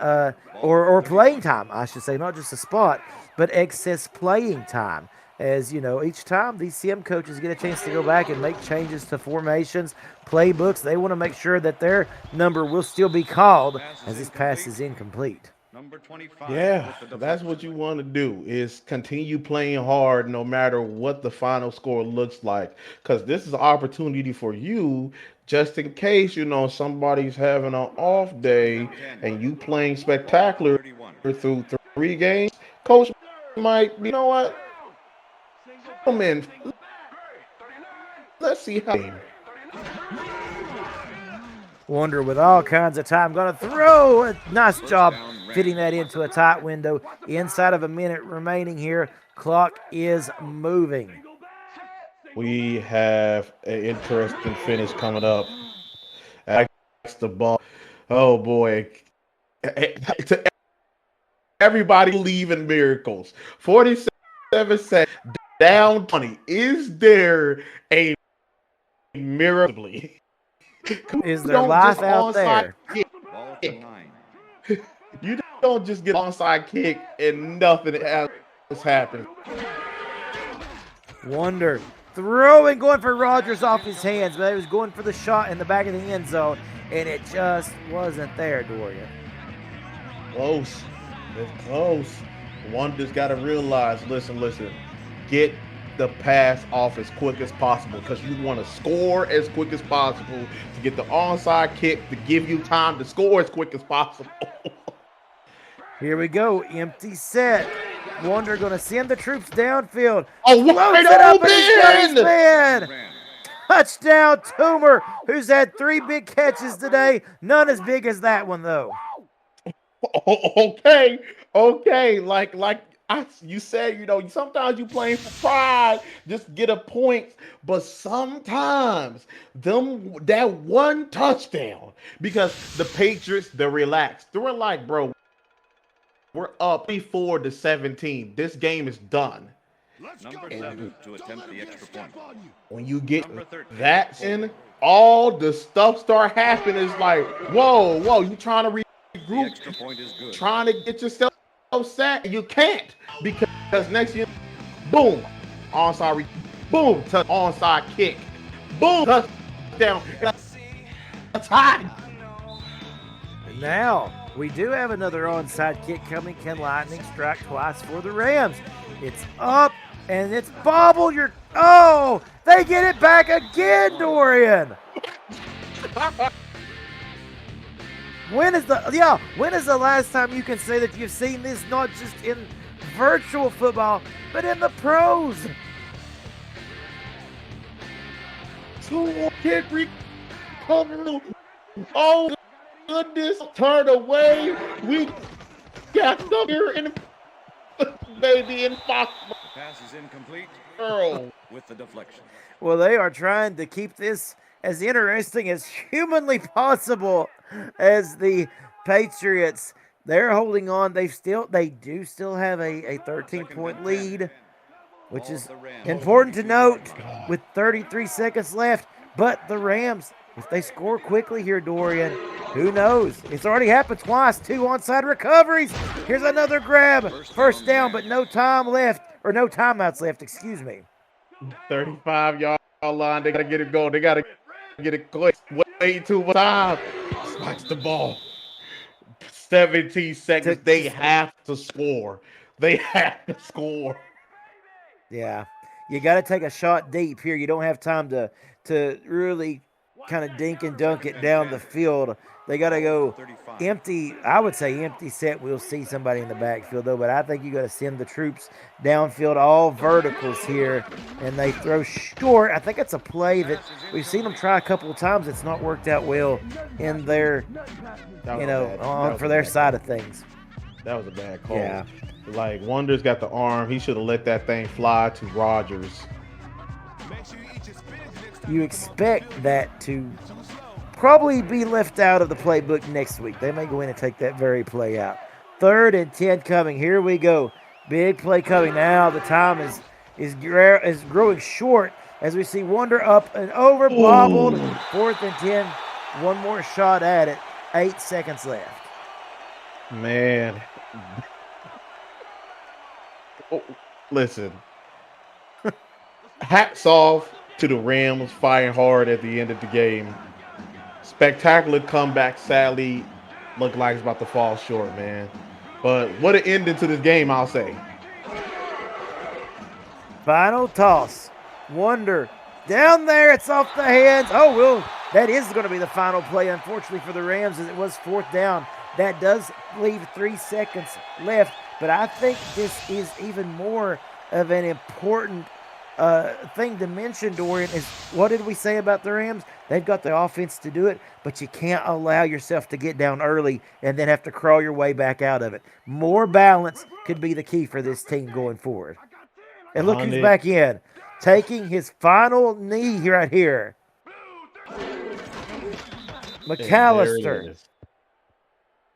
or playing time, I should say, not just a spot, but excess playing time. As each time these CM coaches get a chance to go back and make changes to formations, playbooks, they want to make sure that their number will still be called as this pass is incomplete. Number 25. Yeah, with the that's what you want to do is continue playing hard no matter what the final score looks like. Because this is an opportunity for you, just in case, somebody's having an off day and you playing spectacular 31. through 3 games. Coach might, what? Come in. Let's see how. Wonder with all kinds of time. Going to throw. A nice job fitting that into a tight window. Inside of a minute remaining here. Clock is moving. We have an interesting finish coming up. That's the ball. Oh boy. To everybody believe in miracles. 47 seconds, down 20. Is there a miracle? Is there life out there? Ball to 9. You don't just get onside kick and nothing else happens. Wonder throwing, going for Rodgers off his hands, but he was going for the shot in the back of the end zone, and it just wasn't there, Dorian. Close. It's close. One just got to realize, listen, get the pass off as quick as possible because you want to score as quick as possible to get the onside kick to give you time to score as quick as possible. Here we go, empty set. Wonder going to send the troops downfield. Oh, Floats wide it up and he's got his open! man. Ran. Touchdown, Toomer, who's had 3 big catches today. None as big as that one, though. Okay. You said, sometimes you playing for pride, just get a point, but sometimes that one touchdown, because the Patriots, they're relaxed. They're like, bro, we're up 24-17. This game is done. Number 7 to attempt the extra point. When you get Number 13. that in, all the stuff start happening. It's like, whoa, you trying to The regroup, extra point is good. trying to get yourself set, and you can't because next year, boom, onside, boom, onside kick, boom, touchdown. That's hot. Now, we do have another onside kick coming. Can lightning strike twice for the Rams? It's up, and it's bobbled. Oh, they get it back again, Dorian. When is the last time you can say that you've seen this not just in virtual football, but in the pros? Two kick recovery. Oh goodness, turn away. We got them here in baby in Fox. The pass is incomplete Earl. with the deflection. Well, they are trying to keep this as interesting as humanly possible as the Patriots. They're holding on. They do still have a 13-point lead, which is important to note with 33 seconds left. But the Rams, if they score quickly here, Dorian, who knows? It's already happened twice. 2 onside recoveries. Here's another grab. First down, but no time left, or no timeouts left, excuse me. 35-yard line. They got to get it going. They got to get it quick. Way too much time. Snatch the ball. 17 seconds. They have to score. They have to score. Yeah. You got to take a shot deep here. You don't have time to really kind of dink and dunk it down the field. They got to go empty. I would say empty set. We'll see somebody in the backfield, though, but I think you got to send the troops downfield, all verticals here, and they throw short. I think it's a play that we've seen them try a couple of times. It's not worked out well in their, for their side of things. That was a bad call. Yeah. Like, Wonder's got the arm. He should have let that thing fly to Rodgers. You expect that to probably be left out of the playbook next week. They may go in and take that very play out. 3rd and 10 coming. Here we go. Big play coming now. The time is growing short as we see Wonder up and over, bobbled. 4th and 10. One more shot at it. 8 seconds left. Man. Listen. Hats off to the Rams fighting hard at the end of the game. Spectacular comeback. Sadly, looked like it's about to fall short, man. But what an ending to this game, I'll say. Final toss. Wonder. Down there. It's off the hands. Oh, well, that is going to be the final play, unfortunately, for the Rams, as it was 4th down. That does leave 3 seconds left. But I think this is even more of an important thing to mention, Dorian, is what did we say about the Rams? They've got the offense to do it, but you can't allow yourself to get down early and then have to crawl your way back out of it. More balance could be the key for this team going forward. And look who's 100. back in, taking his final knee right here. And there it McAllister. is.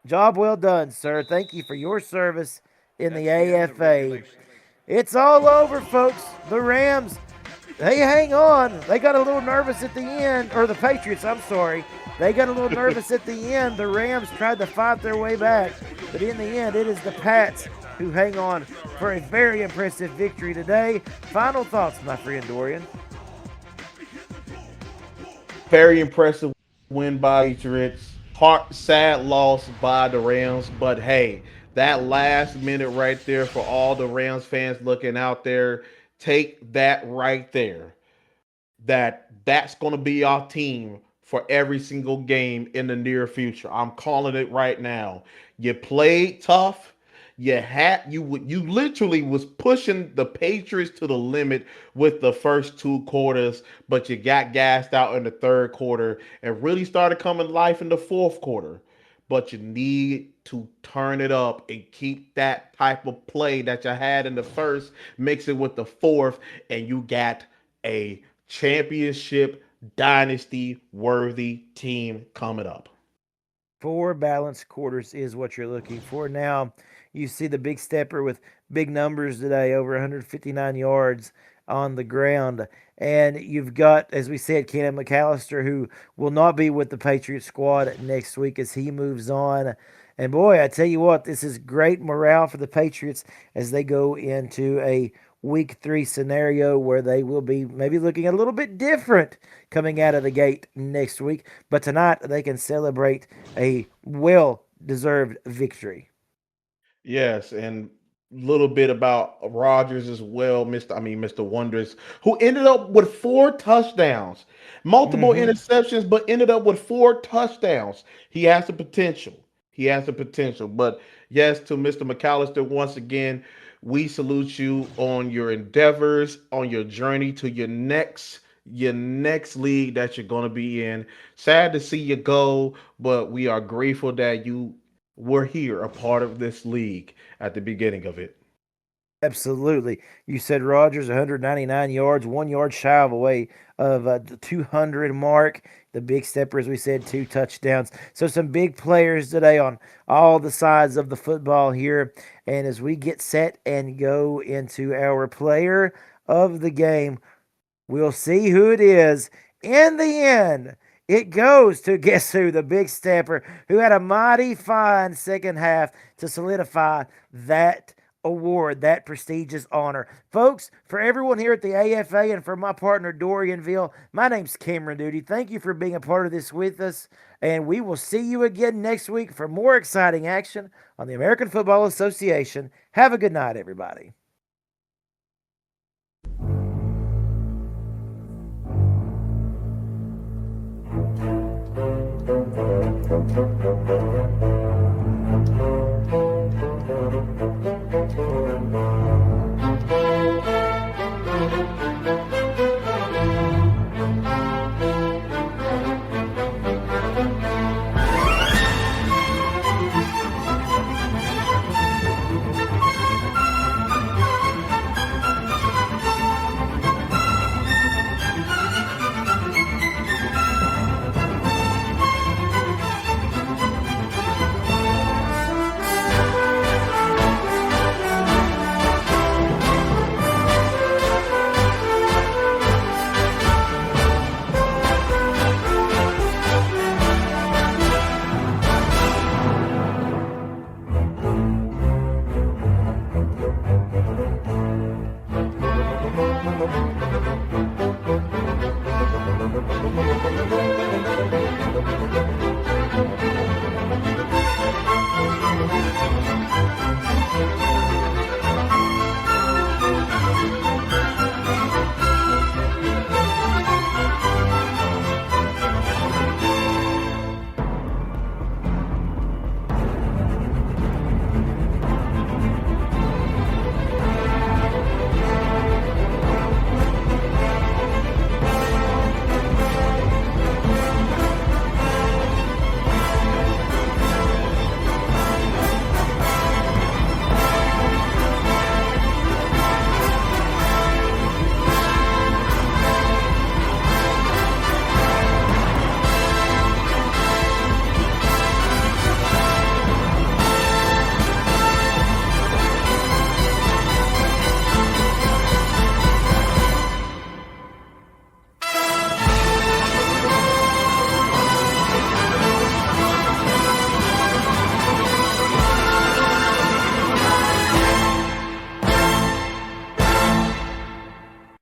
Job well done, sir. Thank you for your service in the That's the end of AFA. regulation. It's all over, folks. The Rams, they hang on. They got a little nervous at the end, or the Patriots, I'm sorry. They got a little nervous at the end. The Rams tried to fight their way back, but in the end, it is the Pats who hang on for a very impressive victory today. Final thoughts, my friend Dorian. Very impressive win by Patriots. Sad loss by the Rams, but hey, that last minute right there for all the Rams fans looking out there, take that right there. That's going to be our team for every single game in the near future. I'm calling it right now. You played tough. You literally was pushing the Patriots to the limit with the first two quarters, but you got gassed out in the third quarter and really started coming to life in the fourth quarter. But you need to turn it up and keep that type of play that you had in the first, mix it with the fourth, and you got a championship dynasty worthy team coming up. Four balanced quarters is what you're looking for. Now, you see the big stepper with big numbers today, over 159 yards on the ground. And you've got, as we said, Keenan McAllister, who will not be with the Patriots squad next week as he moves on. And boy, I tell you what, this is great morale for the Patriots as they go into a week 3 scenario where they will be maybe looking a little bit different coming out of the gate next week. But tonight they can celebrate a well deserved victory. Yes, and a little bit about Rodgers as well, Mr. Wonders, who ended up with 4 touchdowns, multiple Mm-hmm. interceptions, but ended up with 4 touchdowns. He has the potential. He has the potential. But yes, to Mr. McAllister, once again, we salute you on your endeavors, on your journey to your next league that you're going to be in. Sad to see you go, but we are grateful that you were here, a part of this league at the beginning of it. Absolutely. You said Rodgers, 199 yards, 1 yard shy of away of the 200 mark. The big stepper, as we said, 2 touchdowns. So some big players today on all the sides of the football here. And as we get set and go into our player of the game, we'll see who it is. In the end, it goes to guess who? The big stepper who had a mighty fine second half to solidify that award, that prestigious honor. Folks, for everyone here at the AFA and for my partner Dorianville, my name's Cameron Duty. Thank you for being a part of this with us, and we will see you again next week for more exciting action on the American Football Association. Have a good night, everybody.